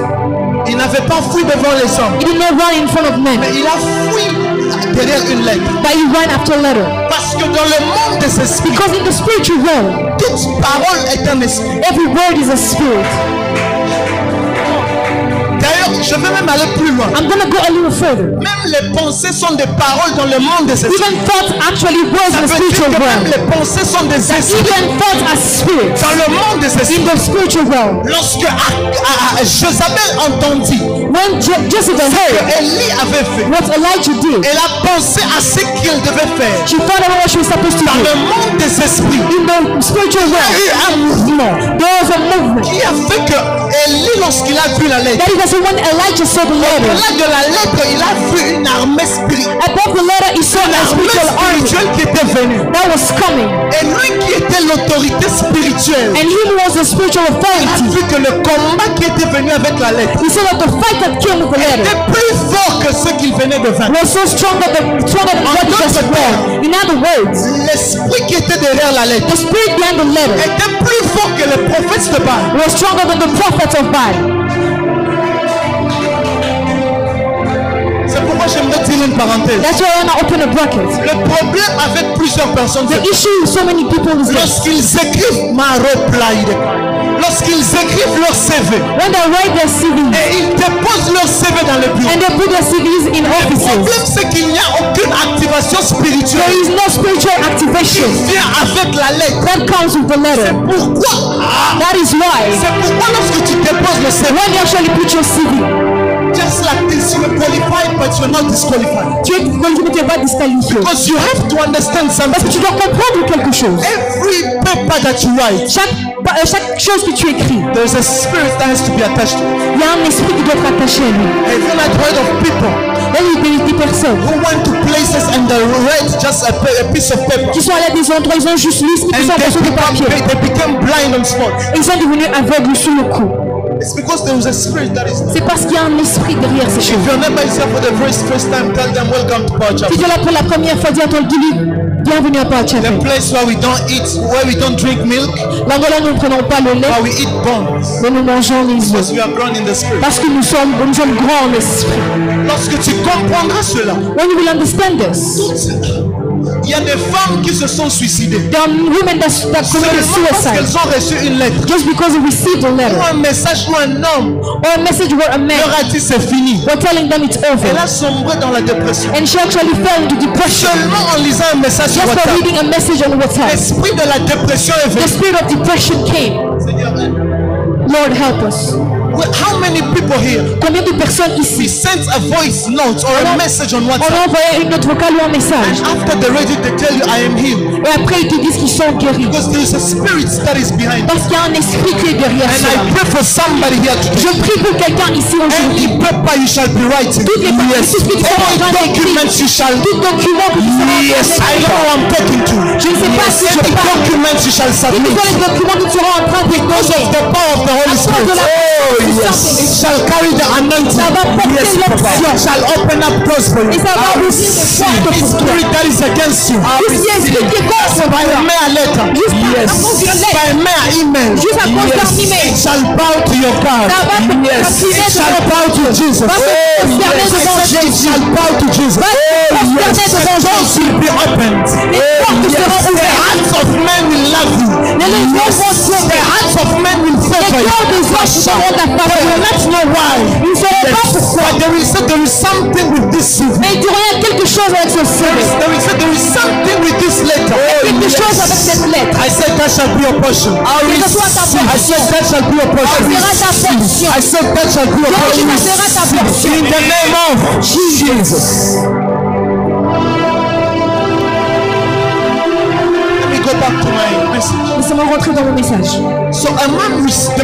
il n'avait pas fui devant les hommes, He did not run in front of men, mais il a fui derrière une lettre. but he ran after a letter. Parce que dans le monde des esprits, Because in the spiritual realm, toute parole est un esprit. every word is a spirit. D'ailleurs, je vais même aller plus loin. I'm going to go a little further. Même les pensées sont des paroles dans le monde des esprits. Even thoughts actually words Ça in the veut dire spiritual que même realm. les pensées sont des esprits. Even thoughts are spirits Dans le monde des in esprits, the spiritual realm. lorsque Jézabel entendit When Jezebel que heard Élie avait fait, what Elijah did, elle a pensé à ce qu'il devait faire. she thought about what she was supposed to Dans do. le monde des esprits, In the spiritual il y a realm, eu un mouvement there was a movement. qui a fait que Élie, lorsqu'il a vu la lettre, That is when Elijah saw the letter. au-delà de la lettre, il a vu une armée spirituelle. Above the letter, he saw a spiritual army Qui était venue. that was coming. Et lui qui était l'autorité spirituelle, And he who was the spiritual a authority, vu que le combat qui était venu avec la lettre he saw that the fight that came with the letter était plus fort que ce qu'il venait de vaincre. was so stronger than what he just won. In other words, L'esprit qui était derrière la lettre the spirit behind the letter était plus fort que les prophètes de Baal. was stronger than the prophets of Baal. C'est pourquoi pourquoi j'aimerais dire une parenthèse. That's why I want to open a bracket. Le problème avec plusieurs personnes, The c'est issue with so many people is this. lorsqu'ils écrivent lorsqu'ils écrivent leur CV When they write their CVs et ils déposent leur CV dans le bureau, and they put their CVs in le offices, problème c'est qu'il n'y a aucune activation there spirituelle is no spiritual qui activation vient avec la lettre. that comes with the letter. Pourquoi? That is why C'est pourquoi lorsque tu déposes le CV, when you actually put your CV, just like this, you are qualified but you're not disqualified. tu es qualifié mais tu n'es pas disqualifié. Because you have to understand Parce que something. tu dois comprendre quelque chose. Every paper that you write, Chaque chose que tu écris, there's a spirit that has to be attached to it. il y a un esprit qui doit être attaché à lui. Even I've heard of people Là, il y a des personnes who went to places and they read just a piece of paper qui sont allés à des endroits, ils ont juste lu ce qui and sont en dessous de papier. they became blind on spot. Et ils sont devenus aveugles sur le coup. It's because there was a spirit that is there. C'est parce qu'il y a un esprit derrière ces If choses. your neighbor is here for the first time, tell them welcome to Power Si Chapel. tu es là pour la première fois, dis à ton dis-lui, bienvenue à Power The Chapel. place where we don't eat, where we don't drink milk, Là, nous ne prenons pas le lait, where we eat bones. mais nous mangeons les Because œufs. we are grown in the spirit. Parce que nous sommes grands en esprit. Lorsque tu comprendras cela, When you will understand this, il y a des femmes qui se sont suicidées there are women that committed seulement parce suicide qu'elles ont reçu une lettre just because they received a ou letter un message ou un homme or a message where a man leur a dit c'est fini. were telling them it's over. Elle a sombré dans la dépression. And she actually fell into depression Seulement en lisant un message sur just by WhatsApp, reading a message on WhatsApp. l'esprit de la dépression est The venu. spirit of depression came. Seigneur, Lord, help us. how many people here Combien de personnes we ici sent a voice note or a message on on WhatsApp a envoyé une note vocale ou un message and after they read it they tell you I am healed et après ils te disent qu'ils sont guéris because there is a spirit that is behind it. parce qu'il y a un esprit qui est derrière And cela. I pray for somebody here today. Je prie pour quelqu'un ici aujourd'hui. Any paper you shall be writing. Toutes les Yes. tout ce que tu seras en Any train d'écrire, documents you shall. tout document que tu seras en Yes, train I know d'écrire. who I'm talking to. Je ne sais pas si je Any parle. documents you shall Quels submit. sont les documents que tu seras en train Because of d'écrire? the power of the Holy À cause Spirit. de la Oh puissance du yes. Saint-Esprit. It shall carry the anointing. Ça va porter Yes, Papa. l'onction. It shall open up doors for you. Et ça va I ouvrir receive des portes the pour toi. spirit that is against you. I Tout ce qui est receive esprit qui est contre by toi. a letter. Juste Yes. à cause d'une lettre. By a email. Juste à cause d'un email. It shall bow to your God. Ça va Yes. s'incliner It shall devant bow to Jesus. Va se prosterner yes. devant I said it Jésus. shall bow to Jesus. Va se prosterner devant Doors Jésus. will be opened. Les portes seront The ouvertes. hearts of men will love you. Les gens vont The sauver. hearts of men will Les favor you. cœurs des hommes seront ta They faveur. will not know why. Ils ne sauront pas pourquoi. But there is something with this CV. Mais il y a quelque chose avec ce CV. There is something with this letter. Quelque chose avec cette lettre. I said that shall be your portion. Que ce soit ta I said portion. that shall be your portion. Ça sera ta portion. I said that shall be your Donc, portion. ça sera ta portion. In the name of Jesus. Let me go back to my message. Laissez-moi rentrer dans mon message. So the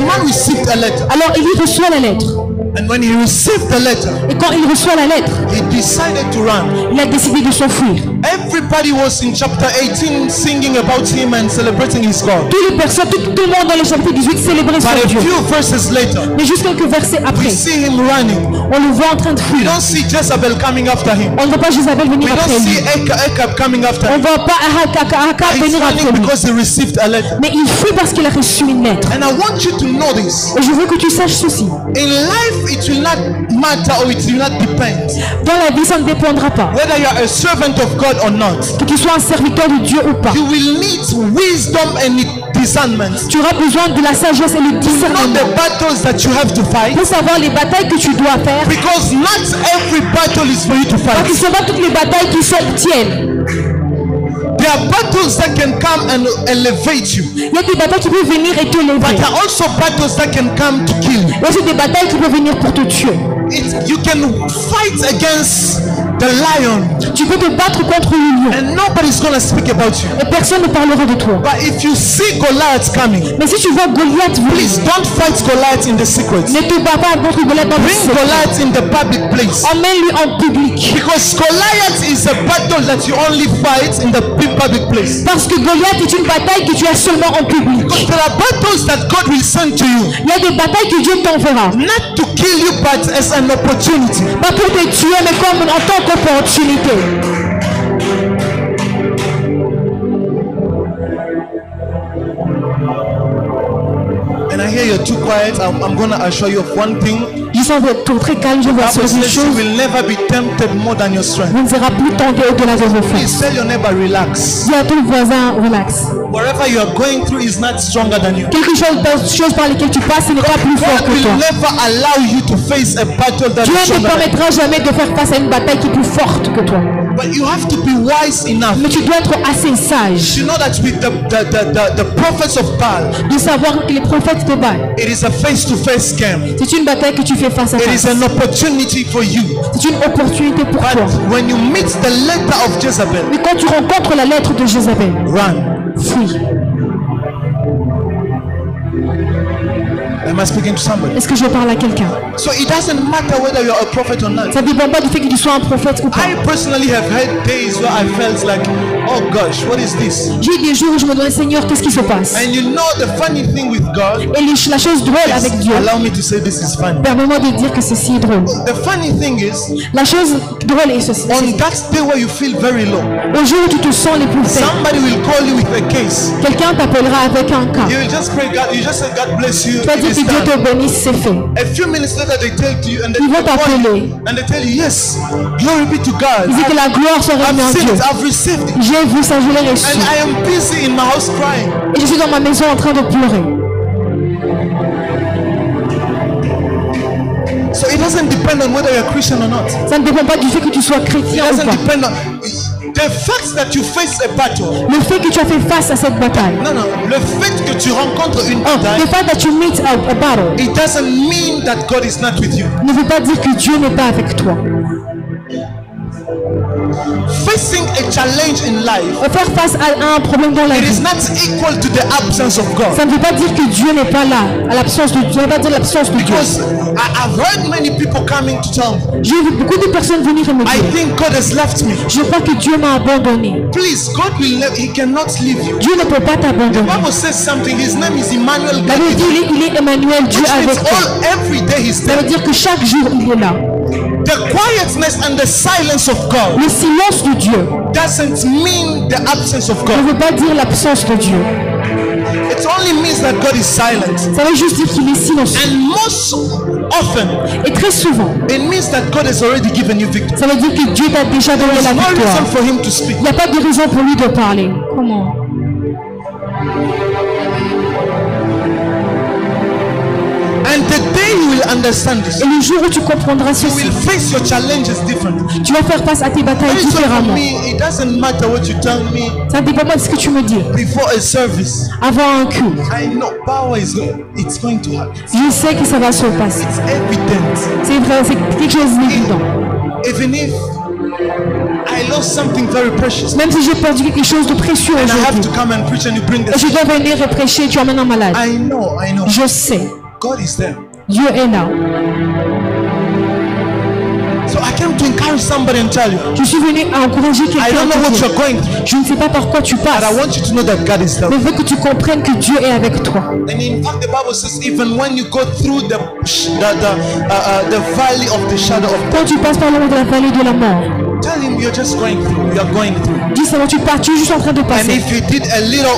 man received a letter. Alors il reçoit la lettre. And when he received the letter, Et quand il reçoit la lettre, he decided to run. il a décidé de s'enfuir. Everybody was in chapter 18 singing about him and celebrating his God. Toutes les personnes, tout le monde dans le chapitre 18 célébrait son But a Dieu. few verses later, Mais juste quelques versets we après, see him running. on le voit en train de We fuir. don't see Jezebel coming after him. On ne voit pas Jézabel We venir don't après see lui. Ahab coming after On him. ne voit pas Ahab He's venir après running lui. because he received a letter. Mais il fuit parce qu'il a reçu une lettre. And I want you to know this. Et je veux que tu saches ceci. In life, it will not matter or it will not depend Dans la vie, ça ne dépendra pas. whether you are a servant of God or not. Que tu sois un serviteur de Dieu ou pas. You will need wisdom and discernment. Tu auras besoin de la sagesse et le Know discernement the battles that you have to fight. pour savoir les batailles que tu dois faire. Because not every battle is for you to Parce que fight. ce sont pas toutes les batailles qui s'obtiennent. There are battles that can come and elevate you. Il y a des batailles qui peuvent venir et te But lever. there are also battles that can come to kill you. Il y a aussi des batailles qui peuvent venir pour te tuer. You can fight against the lion Tu peux te battre contre le lion and nobody's going to speak about you. et personne ne parlera de toi. But if you see Goliath coming, Mais si tu vois Goliath please venir, don't fight Goliath in the secret. ne te bats pas contre Goliath dans le Bring secret. Goliath in the public place. Emmène-lui en public. Because Goliath is a battle that you only fight in the public place. Parce que Goliath est une bataille que tu as seulement en public. Because there are battles that God will send to you, Il y a des batailles que Dieu t'enverra. not to kill you, but as an opportunity. Pas pour te tuer, mais comme en tant qu'opportunité. And I hear you're too quiet. I'm going to assure you of one thing. Je sens être très calme, je vais assurer Bible une says you chose. will never be tempted more than your strength. Vous ne serez plus tenté au-delà de vos Please forces. tell your neighbor, relax. Dis à ton voisin, relax. Whatever you are going through is not stronger than you. Quelque chose par lesquelles tu passes, ce n'est pas plus fort God que will toi. never allow you to face a battle that Dieu is ne stronger than you. permettra jamais de faire face à une bataille qui est plus forte que toi. But you have to be wise enough Mais tu dois être assez sage to know that with the prophets of Baal, de savoir que les prophètes de Baal, it is a face-to-face game. c'est une bataille que tu fais face à It is face. an opportunity for you. C'est une opportunité pour toi. But when you meet the letter of Jezebel, Mais quand tu rencontres la lettre de Jézabel, run. fuis. Am I speaking to somebody? Est-ce que je parle à quelqu'un? So it doesn't matter whether you're a prophet or not. Ça ne dépend pas du fait que tu sois un prophète ou pas. I personally have had days where I felt like, oh gosh, what is this? J'ai eu des jours où je me demandais, Seigneur, qu'est-ce qui se passe? And you know the funny thing with God, Et la chose drôle avec Dieu, allow me to say this is funny. permets-moi de dire que ceci est drôle. The funny thing is, La chose drôle est ceci. on that day where you feel very low, Au jour où tu te sens les plus faibles, somebody will call you with a case. quelqu'un t'appellera avec un cas. You will just pray, God, you just say, God bless you. Tu vas It dire is que Dieu te done. bénisse, c'est fait. A few minutes later, they tell you, and they Ils vont call you, t'appeler. and they tell you, yes, glory be to God. Ils disent que la gloire soit revenue I've à seen Dieu. it, I've received it. J'ai vu ça, je l'ai reçu. And I am busy in my house crying. Et je suis dans ma maison en train de pleurer. So it doesn't depend on whether you're Christian or not. Ça ne dépend pas du fait que tu sois It chrétien ou doesn't pas. depend on the fact that you face a battle. Le fait que tu as fait face à cette bataille. No, no. Le fait que tu rencontres une The bataille, fact that you meet a battle it doesn't mean that God is not with you. ne veut pas dire que Dieu n'est pas avec toi. Facing a challenge in life, Faire face à un problème dans la it is vie, not equal to the absence of God. ça ne veut pas dire que Dieu n'est pas là, à l'absence de Dieu. Ça ne veut pas dire l'absence de Dieu. Because I've heard many people coming to tell me, J'ai vu beaucoup de personnes venir et me I dire, think God has left me. je crois que Dieu m'a abandonné. Please, God will never, He cannot leave you. Dieu ne peut pas The t'abandonner. Bible says something, His name is Emmanuel. La Bible dit, il est Emmanuel, Dieu Which means avec toi. every day He's Ça veut there. dire que chaque jour, il est là. The quietness and the silence of God Le silence de Dieu doesn't mean the absence of ne God. veut pas dire l'absence de Dieu. It only means that God is silent. Ça veut juste dire qu'il est silencieux. And most often, Et très souvent, it means that God has already given you victory. ça veut dire que Dieu t'a déjà donné There's la no victoire. reason for Him to speak. Il n'y a pas de raison pour lui de parler. Comment? And the day you will understand this, Et le jour où tu comprendras you ceci, will face your challenges differently. tu vas faire face à tes batailles And so for différemment. me, it doesn't matter what you tell me Ça ne dépend pas de ce que tu me dis. before a service. Avant un culte, I know power is it's going to happen. je sais que ça va se passer. It's evident. C'est vrai, c'est quelque chose d'évident. Even if I lost something very precious, Même si j'ai perdu quelque chose de précieux and I have aujourd'hui, to come and preach and you bring et the je dois venir et prêcher, tu emmènes un malade. I know. Je sais, God is there. Dieu est là. So I came to encourage somebody and tell you, Je suis venu à encourager I quelqu'un. don't know à what te dire, you're going through, je ne sais pas par quoi tu but I passes, want you to know that God is there. mais je veux que tu comprennes que Dieu est avec toi. And in fact, the Bible says, even when you go through the valley of the shadow of Quand tu passes par le haut de la vallée de la mort, tell him you're just going through. You're going through. dis seulement tu pars, tu es juste en train de And passer. if you did a little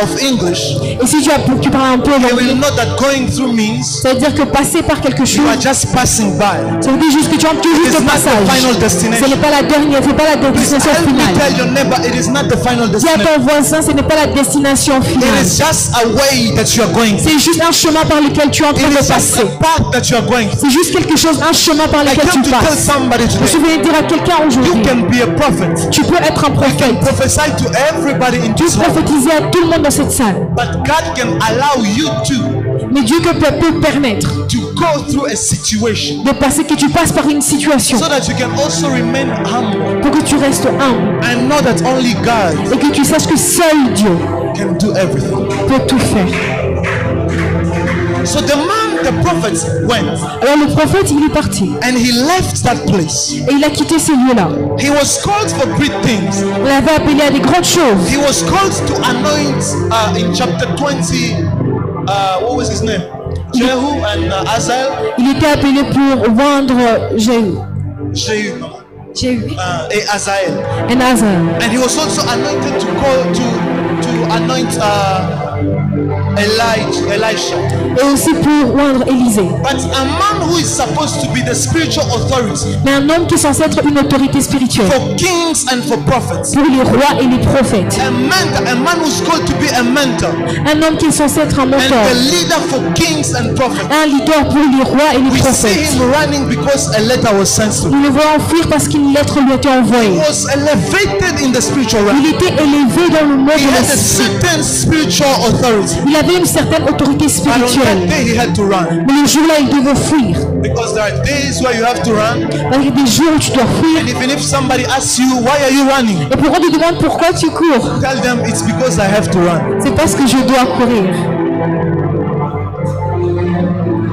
of English, Et si tu parles un peu you l'anglais, will know that going through means ça veut dire que passer par quelque chose, you are just passing by. ça veut dire juste que tu es juste It's au not the final passage. Ce destination. n'est pas la dernière, c'est pas la destination Help me finale. tell your neighbor, it is not the final Dis à destination. ton voisin, ce n'est pas la destination It finale. is just a way that you are going through. C'est juste un chemin par lequel tu es en train It de is just passer. a path that you are going through. C'est juste quelque chose, un chemin par I lequel came tu to tell passes. somebody Je suis today, venu dire à quelqu'un you aujourd'hui, can be a prophet. tu peux être un prophète, Prophesy to everybody in tu this peux room. prophétiser à tout le monde dans cette salle. But God can allow you Mais Dieu peut permettre to go through a situation de passer, que tu passes par une situation so that you can also remain humble pour que tu restes humble and know that only God et que tu saches que seul Dieu can do everything. peut tout faire. So the prophet went Alors le prophète, il est parti and he left that place. et il a quitté ces lieux-là. He was called for great things. On l'avait appelé à des grandes choses. He was called to anoint in chapter 20. What was his name? Jehu and Azael. Il était appelé pour vendre Jéhu. Jehu Jéhu. et Azael. Et Nazar. And he was also anointed to go to anoint Elisha. et aussi pour oindre Élisée. But a man who is supposed to be the spiritual authority Mais un homme qui est censé être une autorité spirituelle for kings and for prophets, pour les rois et les prophètes. a man who's called to be a mentor Un homme qui est censé être un and mentor. the leader for kings and prophets. Un leader pour les rois et les We see prophètes. him running because a letter was sent to him. Nous le voyons fuir parce qu'une lettre lui a été He envoyée. was elevated in the spiritual realm. Il était élevé dans le monde He de had a l'esprit. certain spiritual authority. Il avait une certaine autorité But on that spirituelle. day he had to run. Mais le jour-là, il devait fuir. Because there are days where you have to run. Parce qu'il y a des jours où tu dois fuir. And even if somebody asks you, why are you running? Et pour on te demande pourquoi tu cours, Tell them it's because I have to run. c'est parce que je dois courir.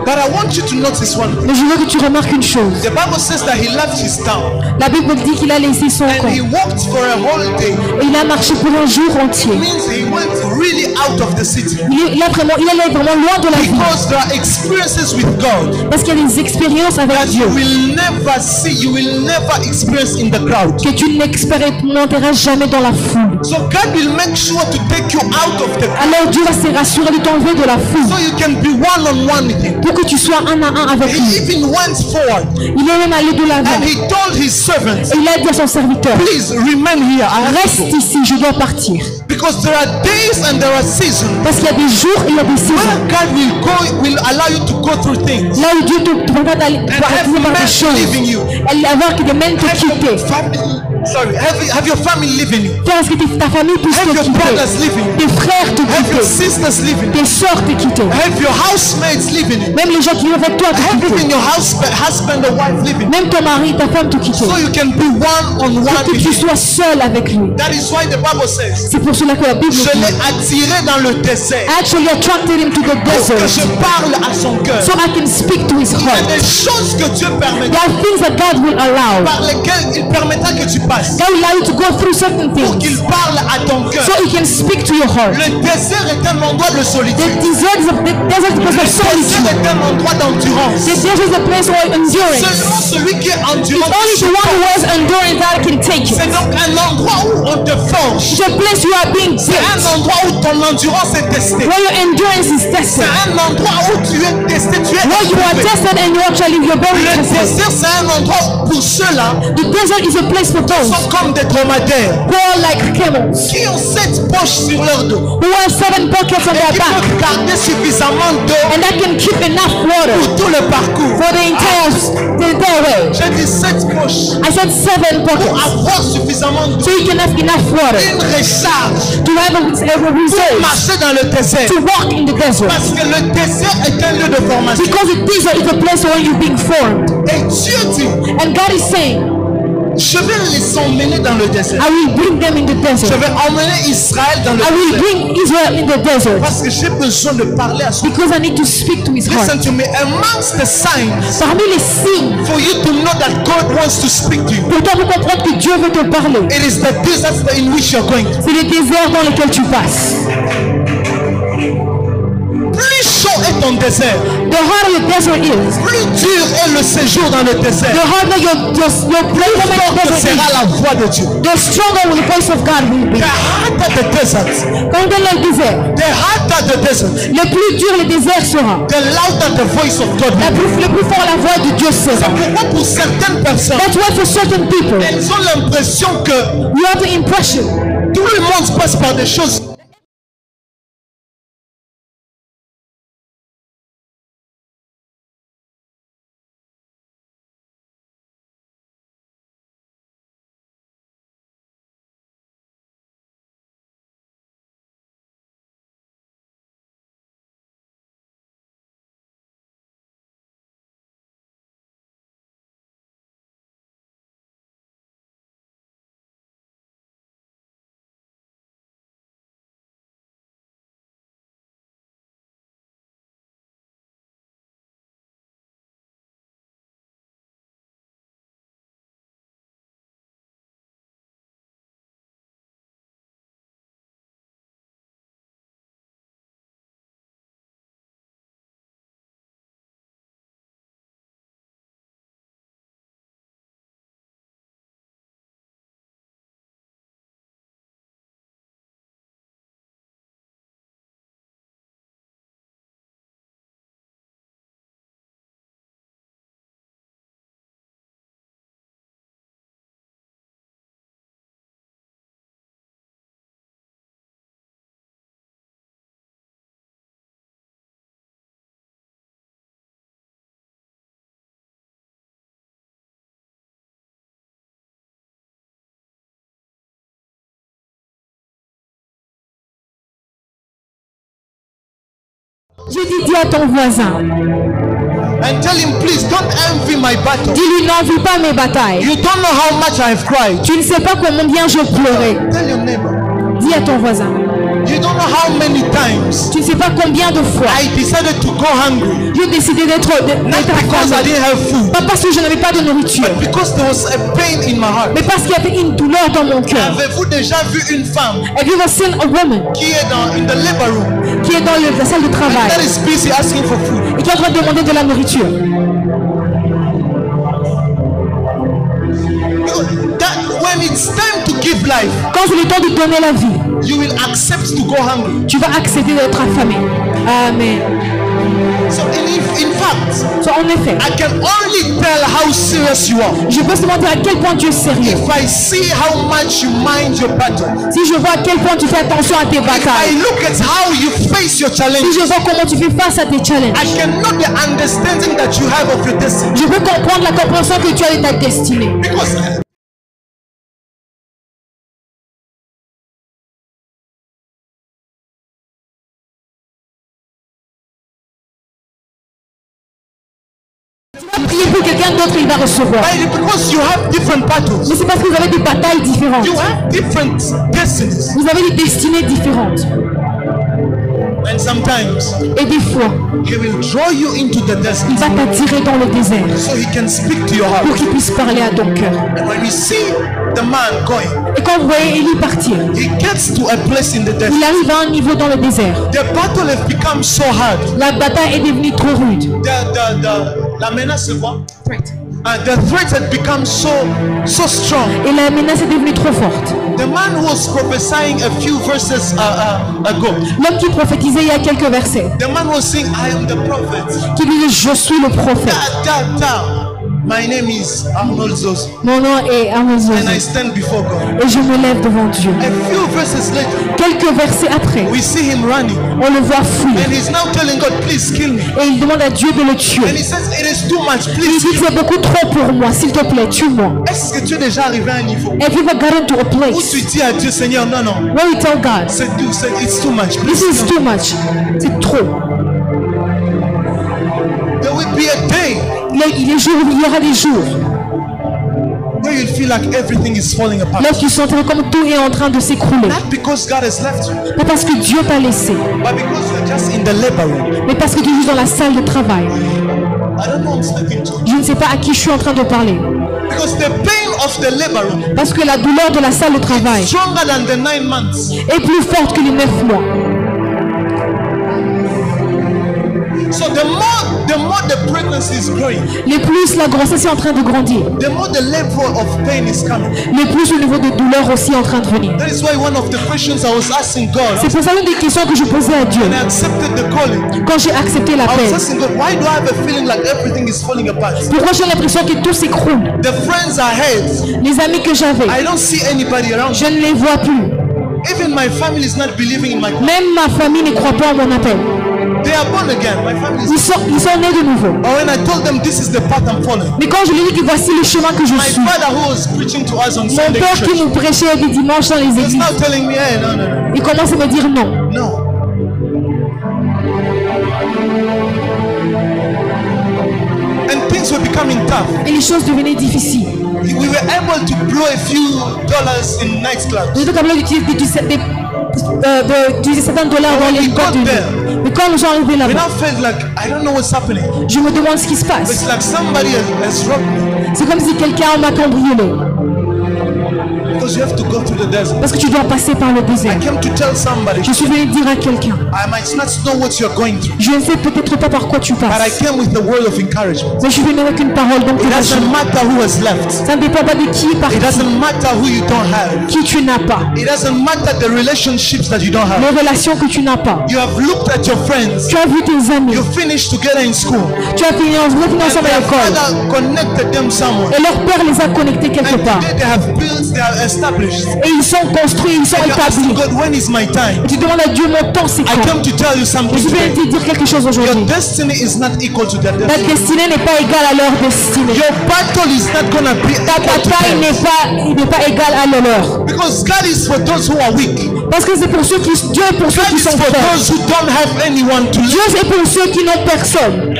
But I want you to notice one thing. Mais je veux que tu remarques une chose. The Bible says that he left his town La Bible dit qu'il a laissé son and camp. he walked for a whole day. Et il a marché pour un jour entier. It means he went really out of the city. Il allait vraiment loin de la ville. Because there are experiences with God Parce qu'il y a des expériences avec that you Dieu will never see, you will never experience in the crowd. que tu n'expérimenteras jamais dans la foule. So God will make sure to take you out of the crowd Alors Dieu va se rassurer de t'enlever de la foule so you can be one-on-one with him. pour que tu sois un à un avec He lui. even went forward Il est même allé de l'avant. and he told his servants, Et il a dit à son serviteur, please remain here. I have to reste go. ici, je dois partir. Because there are days and there are seasons Parce qu'il y a des jours et il y a des saisons. where God will allow you to go through things. Là où Dieu te permet d'aller And par have des men choses. leaving you. Elle avoir que des mêmes te Have your quitter. family, have your family leaving you. Parce que ta famille puisse Have te your quitter. brothers leaving you. Tes frères te Have your quitter. sisters leaving you. Tes soeurs te quitter. Have your housemates leaving you. Même les gens qui vivent avec toi te Have even quitter. your husband or wife leaving you. Même ton mari, ta femme te quitter. So you can be one-on-one Pour que with tu him. sois seul avec lui. That is why the Bible says, C'est pour cela que la Bible je dit, l'ai attiré dans le désert actually attracted him to the pour que desert je parle à son cœur. so I can speak to his Il y a heart. des choses que Dieu permet There are things that God will allow. par lesquelles il permettra que tu passes God will allow you to go through certain pour qu'il things parle à ton cœur. so he can speak to your heart. Le désert est un endroit de The solitude. desert is a place Le of solitude. désert est un endroit d'endurance. The desert is a place of endurance. Seulement celui qui est endurant, Only the one who has endurance that can take it. c'est donc un endroit où on te forge. It's a place you are being C'est un built, endroit où ton endurance est testée. where your endurance is C'est tested, un endroit où tu es testé, tu es where you are éprouvé. tested and you actually you're very Le tested. désert, c'est un endroit où, pour ceux-là, The desert is a place for those sont comme des dromadaires who are like camels, qui ont 7 poches sur leur dos who have 7 pockets on et their qui back, peuvent garder suffisamment d'eau and that can keep enough water pour tout le parcours. for the entire way. J'ai dit 7 poches I said 7 pour pockets, avoir suffisamment d'eau. so you can have enough water Une recharge to have a pour reserve marcher dans le désert. to walk in the desert. Parce que le désert est un lieu de formation. Because the desert is a place where you're being formed. Et Dieu dit, And God is saying, je vais les emmener dans le désert. I will bring them in the Je desert. vais emmener Israël dans le I will désert. bring Israel in the desert. Parce que j'ai besoin de parler à son Because I need to speak to his heart. Listen to me. Amongst the signs Parmi les signes, for you to know that God wants to speak to you, pour toi pour comprendre que Dieu veut te parler, it is the deserts in which you're going. c'est les déserts dans lesquels tu passes. Plus chaud est ton désert, The harder the desert is, plus dur est le séjour dans le the désert. harder your place in the Ce desert sera is, la voix de Dieu. the stronger will the voice of God will be. The harder the desert, Quand on est dans le désert, the harder the desert, le plus dur le désert sera. the louder the voice of God will be. Le plus fort la voix de Dieu C'est sera. pourquoi pour certaines personnes, That's why for certain people, elles ont l'impression que you have the impression tout le monde passe par des choses Je dis à ton voisin. And tell him, please don't envy my battle. Dis-lui, n'envie pas mes batailles. You don't know how much I've cried. Tu ne sais pas combien bien je pleurais. Tell your neighbor. Dis à ton voisin. You don't know how many times Tu ne sais pas combien de fois I decided to go hungry. j'ai décidé d'être Not because I affamé. didn't have food, Pas parce que je n'avais pas de nourriture, but because there was a pain in my heart. mais parce qu'il y avait une douleur dans mon cœur. Avez-vous déjà vu une femme Have you ever seen a woman qui est in the labor room qui est dans la salle de travail that is busy asking for food? et qui est en train de demander de la nourriture? When it's time to give life, Quand c'est le temps de donner la vie, you will accept to go hungry. tu vas accepter d'être affamé. Amen. So in fact, So, en effet, I can only tell how serious you are je peux seulement dire à quel point tu es sérieux. if I see how much you mind your battle. Si je vois à quel point tu fais attention à tes If I batailles, look at how you face your si challenges, je vois comment tu fais face à tes challenges, I can know the understanding that you have of your destiny. je peux comprendre la compréhension que tu as de ta destinée. Because Priez pour quelqu'un d'autre, il va recevoir. because you have different battles, Mais c'est parce que vous avez des batailles différentes. you have different destinies, Vous avez des destinées différentes. and sometimes Et des fois, He will draw you into the desert il va t'attirer dans le désert so He can speak to your heart. pour qu'il puisse parler à ton cœur. And when we see the man going, Et quand vous voyez Élie partir, he gets to a place in the desert. il arrive à un niveau dans le désert. The battle has become so hard. La bataille est devenue trop rude. La menace, c'est quoi? The threat had become so strong. Et la menace est devenue trop forte. The man who was prophesying a few verses ago, L'homme qui prophétisait il y a quelques versets, the man was saying, I am the prophet. qui disait je suis le prophète. My name is Arnold Zozo, Mon nom est Amazon and I stand before God. et je me lève devant Dieu. A few verses later, Quelques versets après, we see him running, on le voit fuir and he's now telling God, please kill me. et il demande à Dieu de le tuer. And he says, it is too much, Il please dit kill me. c'est beaucoup trop pour moi, s'il te plaît, tue-moi. Est-ce que tu es déjà arrivé à un niveau Have you ever gotten to a où place tu dis à Dieu, Seigneur, non, non, where you tell God, it's too much, this please is kill me. too much, c'est trop. There will be a day Il y aura des jours where you feel like everything is falling apart. là tu sentiras comme tout est en train de s'écrouler. Not because God has left you, Pas parce que Dieu t'a laissé, but because you're just in the labor room. mais parce que tu es juste dans la salle de travail. I don't know who I'm speaking to. Je ne sais pas à qui je suis en train de parler. Because the pain of the labor room Parce que la douleur de la salle de travail is stronger than the 9 months. est plus forte que les 9 mois. So the more the pregnancy is growing, Le plus la grossesse est en train de grandir, the more the level of pain is coming. le plus le niveau de douleur aussi est en train de venir. That is why one of the questions I was asking God C'est pour ça une des questions que je posais à Dieu when I accepted the calling, quand j'ai accepté I was l'appel. asking God, why do I have a feeling like everything is falling apart? Pourquoi j'ai l'impression que tout s'écroule? The friends I had, Les amis que j'avais, I don't see anybody around. je ne les vois plus. Even my family is not believing in my call. Même ma famille ne croit pas en mon appel. They are born again. My family is. Ils sont nés de nouveau. But when I told them this is the path I'm following, Mais quand je lui ai dit que voici le chemin que je my suis, father who was preaching to us on mon Sunday père church, qui nous prêchait des dimanches dans les is églises, now telling me, hey, no, no, no, il commence à me dire non. no. And things were becoming tough. Et les choses devenaient difficiles. We were able to blow a few dollars in nightclubs. Nous étions capables d'utiliser certains dollars dans les boîtes de nuit. Mais quand nous sommes arrivés We là-bas, now felt like I don't know what's happening. je me demande ce qui se passe. It's like somebody has robbed me C'est comme si quelqu'un m'a cambriolé. because you have to go through the desert. Parce que tu dois passer par le I désert. came to tell somebody Je suis venu dire à quelqu'un, I might not know what you're going through, je ne sais peut-être pas par quoi tu but I passes, came with a word of encouragement. mais je suis venu avec une parole It d'encouragement. doesn't matter who has left. Ça ne dépend pas de qui est It parti, doesn't matter who you don't have. qui tu n'as pas, It doesn't matter the relationships that you don't have. les relations que tu n'as pas. You have looked at your friends. Tu as vu tes amis, You finished together in school. tu as fini ensemble à Their l'école, father connected them somewhere. et leur père les a connectés quelque And part. today they have built, they are established. Et ils sont construits, ils sont And you're asking établis. God, when is my time? Et tu demandes à Dieu, mon temps c'est I quand? come to tell you something Je viens today. te dire quelque chose Your aujourd'hui. destiny is not equal to their Ta destiny. destinée n'est pas égale à leur destinée. Your battle is not gonna be Ta equal to bataille theirs. n'est pas égale à la leur. Because God is for those who are weak. Parce que c'est pour ceux qui, Dieu est pour ceux God qui is sont for faibles. those who don't have anyone to Dieu live. est pour ceux qui n'ont personne.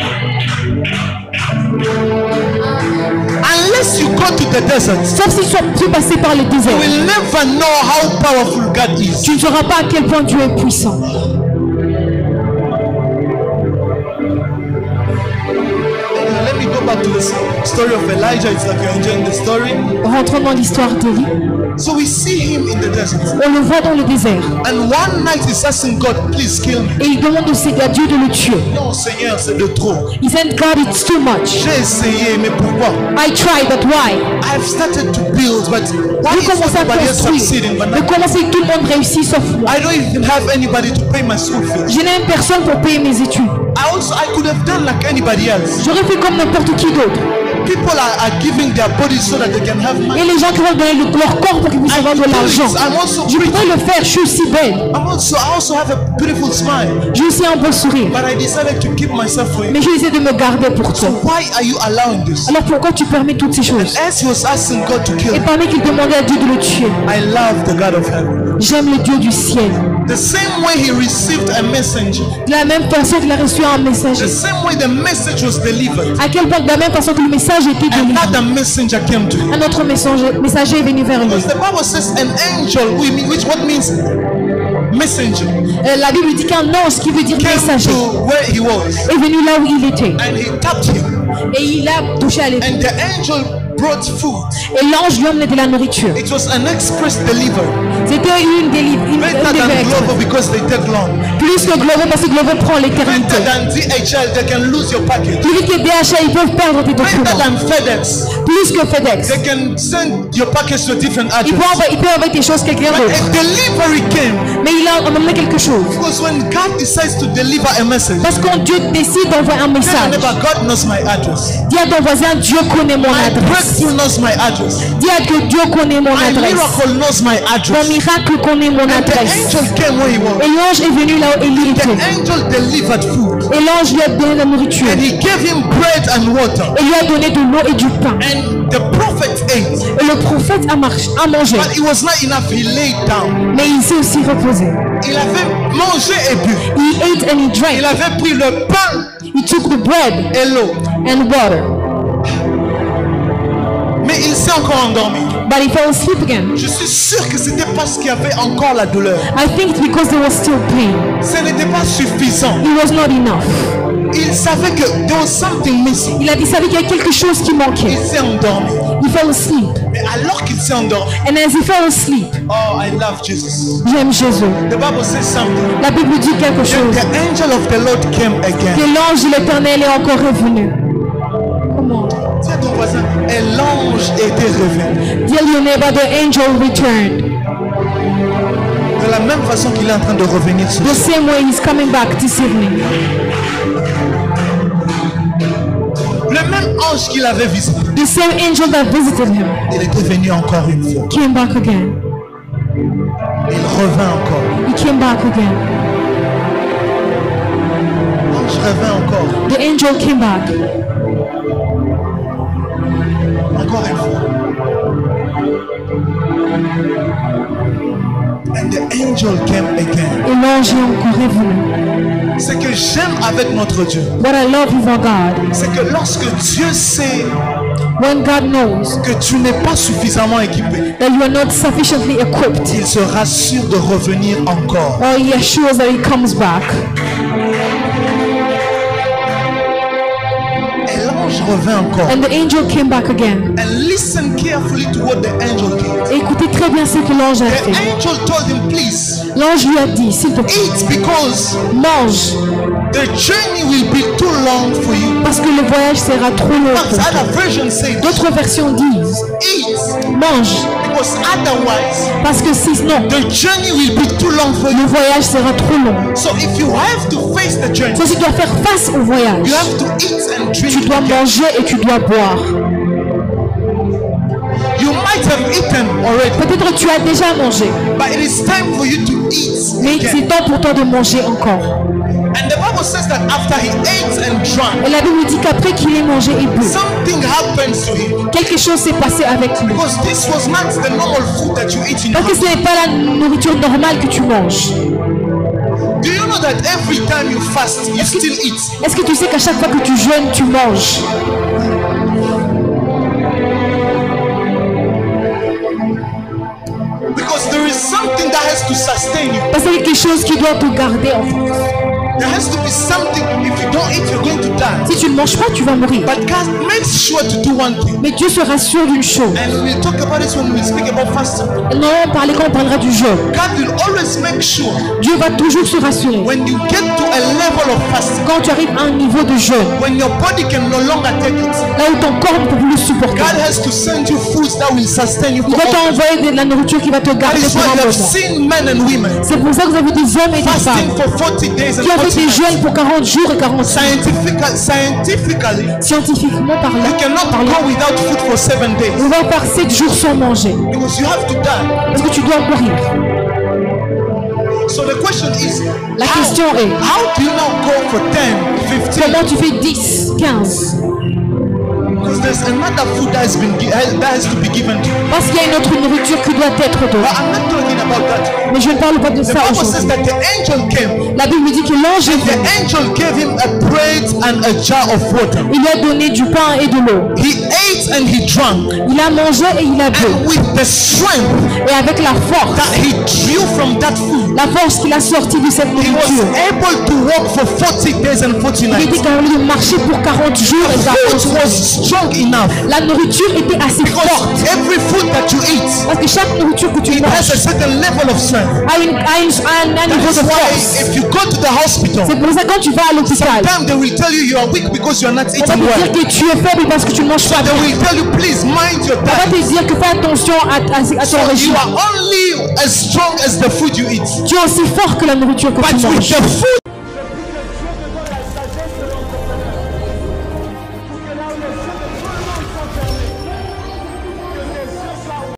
Unless you go to the desert, Sauf s'ils sont passés par le you désert. will never know how powerful God is. Tu ne sauras pas à quel point Dieu est puissant. Let me go back to the story of Elijah. It's like you're enjoying the story. Rentrons dans l'histoire d'Élie. So we see him in the desert. On le voit dans le désert. And one night he's asking God, please kill me. Et il demande aussi à Dieu de le tuer. Non, Seigneur, c'est de trop. He said, God, it's too much. J'ai essayé, mais pourquoi? I tried, but why? I've started to build, but why J'ai is commencé à everybody else construire. succeeding? But Mais comment c'est que tout le monde réussit sauf moi? I don't even have anybody to pay my school fees. Je n'ai personne pour payer mes études. I could have done like anybody else. J'aurais fait comme n'importe qui d'autre. People are giving their bodies so that they can have money. Et les gens qui vont donner leur corps pour qu'ils puissent avoir de l'argent. I'm also Je pretty. pourrais le faire, je suis aussi belle. I also have a beautiful smile. J'ai aussi un beau sourire. But I decided to keep myself for you. Mais j'ai essayé de me garder pour toi. Why are you allowing this? Alors pourquoi tu permets toutes ces choses? As he was asking God to kill Et him, pendant qu'il demandait à Dieu de le tuer, I love the God of heaven. j'aime le Dieu du ciel. The same way he received a messenger, De la même façon qu'il a reçu un message. the same way the message was delivered, À quel point de la même façon que le message était délivré. another messenger came to him. Un autre messager est venu vers lui. Because the Bible says an angel, which what means messenger, La Bible dit qu'un ange qui veut dire came messager to where he was est venu là où il était. and he tapped him. Et il a touché à l'épaule. And the angel brought food. Et l'ange lui a emmené de la nourriture. It was an express delivery. C'était une Better than délivre. Glovo because they take long. Plus que Glovo parce que Glovo prend l'éternité. Better than DHL, they can lose your package. Plus vite que DHL, ils peuvent perdre tes Better documents. than FedEx, Plus que FedEx. they can send your package to a different Il address. peut envoyer tes choses à quelqu'un But d'autre. a delivery came Mais il a emmené quelque chose. because when God decides to deliver a message, Parce que Dieu décide d'envoyer un tell your message. neighbor, God knows my address. Dis à ton voisin, Dieu connaît mon My adresse. breakthrough knows my address. Dis à que Dieu connaît mon My adresse. miracle knows my Mon address. miracle connaît mon And the adresse. angel came where he was. Et l'ange est venu là où il The était. angel delivered food. Et l'ange lui a donné la nourriture. And he gave him bread and water. Et lui a donné de l'eau et du pain. And the prophet ate. Et le prophète a mangé. But it was not enough. He laid down. Mais il s'est aussi reposé. Il avait mangé et bu. He ate and he drank. Il avait pris le pain He took the bread et l'eau. and water. Mais il s'est encore endormi. But he fell asleep again. Je suis sûr que c'était parce qu'il y avait encore la douleur. I think it's because there was still pain. Ce n'était pas suffisant. It was not enough. Il savait que there was something missing. Il savait qu'il y a quelque chose qui manquait. Il s'est endormi. He fell asleep. Mais alors qu'il s'est endormi, And as he fell asleep, oh, I love Jesus. j'aime Jésus. The Bible says something. La Bible dit quelque Then chose. the angel of the Lord came Que again. l'ange de l'Éternel est encore revenu. Comment? Dis à ton voisin, et l'ange était revenu. Tell your neighbor the angel returned. De la même façon qu'il est en train de revenir sur The same way he's coming back this evening. le même ange qu'il avait visité. The same angel that visited him Il était venu encore une fois. came back again. Il revint encore. He came back again. L'ange revint encore. The angel came back. Encore une fois. And the angel came again. Et l'ange est encore revenu. Ce que j'aime avec notre Dieu, What I love with our God, c'est que lorsque Dieu sait when God knows que tu n'es pas suffisamment équipé, that you are not sufficiently equipped, il se rassure de revenir encore. or he assures that he comes back. Et l'ange revint encore. And the angel came back again. And listen carefully to what the angel did. Et écoutez très bien ce que l'ange a The fait. angel told him, please L'ange lui a dit, s'il te plaît, eat because mange, the journey will be too long for you. parce que le voyage sera trop long But pour toi. other versions say D'autres versions disent, eat mange, because otherwise parce que sinon, the journey will be too long for le you. voyage sera trop long. So if you have to face the journey, Donc, tu dois faire face au voyage. you have to eat and Tu drink. dois manger et tu dois boire. You might have eaten already, Peut-être tu as déjà mangé, but it is time for you to eat mais c'est again. temps pour toi de manger encore. And the Bible says that after he ate and drank, Et la Bible dit qu'après qu'il ait mangé et bu, something happens to him. quelque chose s'est passé avec lui. Because this was not the normal food that you eat in Parce que ce n'est pas la nourriture normale que tu manges. Do you know that every time you fast, you still eat? Est-ce que tu sais qu'à chaque fois que tu jeûnes, tu manges? Because there is something that has to sustain you. Parce qu'il y a quelque chose qui doit te garder en force. There has to be something. If you don't eat, you're going to die. Si tu ne manges pas, tu vas mourir. But God makes sure to do one thing. Mais Dieu se rassure d'une chose. And we'll talk about this when we speak about fasting. Non, on parlait quand on parlera du jeûne. God will always make sure Dieu va toujours se rassurer. when you get to a level of fasting, Quand tu arrives à un niveau de jeûne, when your body can no longer take it, là où ton corps ne peut plus le supporter, God has to send you foods that will sustain you il for va all. t'envoyer de la nourriture qui va te That garder is pour why un you have moment. seen men and women C'est pour ça que vous avez des hommes et des fasting femmes for 40 days and qui ont fait 40 des nights. jeûnes pour 40 jours et 40 jours. Scientifically, Scientifiquement you parlant, cannot go without food for 7 days on va faire 7 jours sans manger. because you have to die. Parce que tu dois mourir. So the question is, La question est, how do you now go for 10, 15? comment tu fais 10, 15? Because there's another food that has to be given to you. Parce qu'il y a une autre nourriture qui doit être But donnée. I'm not talking about that. Mais je ne parle pas de The ça Bible says aujourd'hui. that the angel came. La Bible dit que l'ange est And the venu. angel gave him a bread and a jar of water. Il lui a donné du pain et de l'eau. He ate and he drank. Il a mangé et il a bu. And with the strength Et avec la force, that he drew from that food, la force qu'il a sortie de cette he was nourriture, able to walk for 40 days and 40 il était nights. capable de marcher pour 40 jours et 40 Food jours. was strong enough. La nourriture était assez forte. Because every food that you eat, Parce que chaque nourriture que tu it has manges a certain level of strength. a un niveau That's de why force. if you go to the hospital, C'est pour ça que quand tu vas à l'hôpital, sometimes they will tell you you are weak because you are not on va eating te well. dire que tu es faible parce que tu ne manges pas They bien. will tell you please mind your On va diet. te dire que fais attention à So ton you régime. are only as strong as the food you eat. Tu es aussi fort que la nourriture que But tu with manges. the food